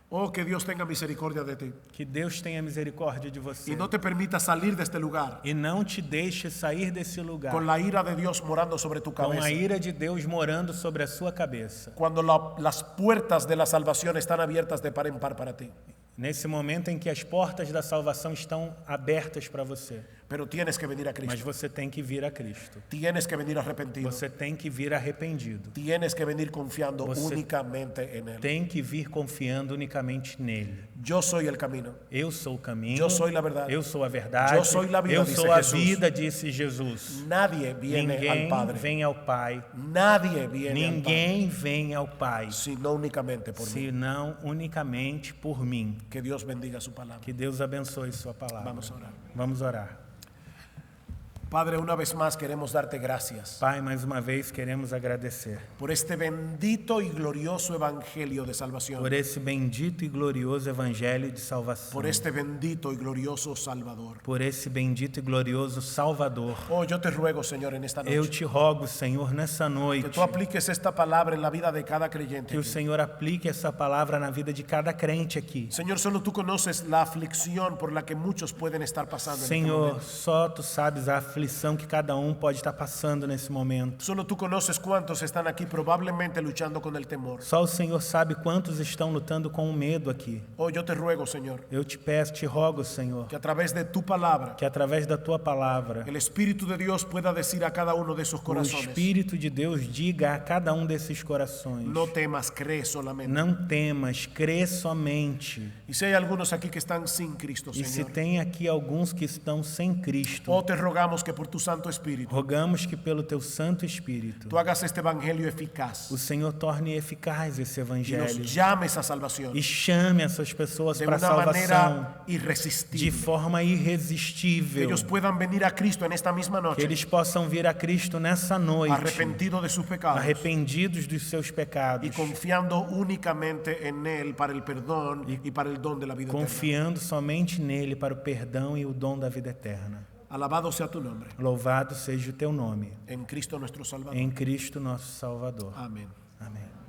Oh, que Dios tenga misericordia de ti. Que Deus tenha misericórdia de você. Y no te permita salir de este lugar E não te deixe sair desse lugar con la ira de Dios morando sobre tu com a cabeza. ira de Deus morando sobre a sua cabeça. Cuando las puertas de la salvación están abiertas de par en par para ti. Nesse momento em que as portas da salvação estão abertas para você. Pero tienes que venir a Mas Cristo. você tem que vir a Cristo. Tienes que venir arrepentido. Você tem que vir arrependido. Tienes que venir confiando Você únicamente en Él. Tem que vir confiando unicamente nele. Yo soy el camino. Eu sou o caminho. Eu sou a verdade. Eu sou a verdade. Eu sou a vida, eu disse sou a Jesus. vida, disse Jesus. Nadie viene Ninguém al Padre. vem ao Pai. Nadie viene al Padre. Ninguém vem ao Pai. Sino únicamente por mí. Senão unicamente por mim. Que Dios bendiga su palabra. Que Deus abençoe sua palavra. Vamos a orar. Vamos orar. Padre, una vez más queremos darte gracias Pai, mais uma vez queremos agradecer por este bendito y glorioso evangelio de salvación. por esse bendito e glorioso evangelho de salvação. Por este bendito y glorioso Salvador. Por esse bendito e glorioso Salvador. Oh, yo te ruego, Señor, en esta Eu noche, te rogo, Senhor, nessa que noite, tú apliques esta palabra en la vida de cada creyente. que o aquí. Senhor aplique essa palavra na vida de cada crente aqui. Señor, solo tú conoces la aflicción por la que muchos pueden estar pasando en este Senhor, momento. só Tu sabes a aflição que cada um pode estar passando nesse momento. Solo tú conoces cuántos están aquí probablemente luchando con el temor. Só o Senhor sabe quantos estão lutando com o medo aqui. Oh, yo te ruego, Señor, Eu te peço, te rogo, Senhor, que a través de tu palabra, que através da Tua palavra, el Espíritu de Dios pueda decir a cada uno de esos o corazones: Espírito de Deus diga a cada um desses corações: no temas, cree solamente. não temas, crê somente. Y si hay algunos aquí que están sin Cristo, E se Señor, tem aqui alguns que estão sem Cristo, oh, te rogamos que por tu Santo Espíritu rogamos que pelo Teu Santo Espírito tú hagas este evangelio eficaz o Senhor torne eficaz esse y nos evangelho llames a salvación e chame essas pessoas de para a una salvação manera de irresistible. forma Que irresistível. ellos puedan venir a Cristo en esta misma Que noche, eles possam vir a Cristo nessa noite, arrepentidos de sus pecados arrependidos dos seus pecados, y confiando únicamente en Él para el perdón y para el don de la vida eterna. confiando somente nele para o perdão e o dom da vida eterna. Alabado sea tu nombre, Louvado seja o Teu nome, en Cristo nuestro Salvador. em Cristo nosso Salvador. Amén. Amém.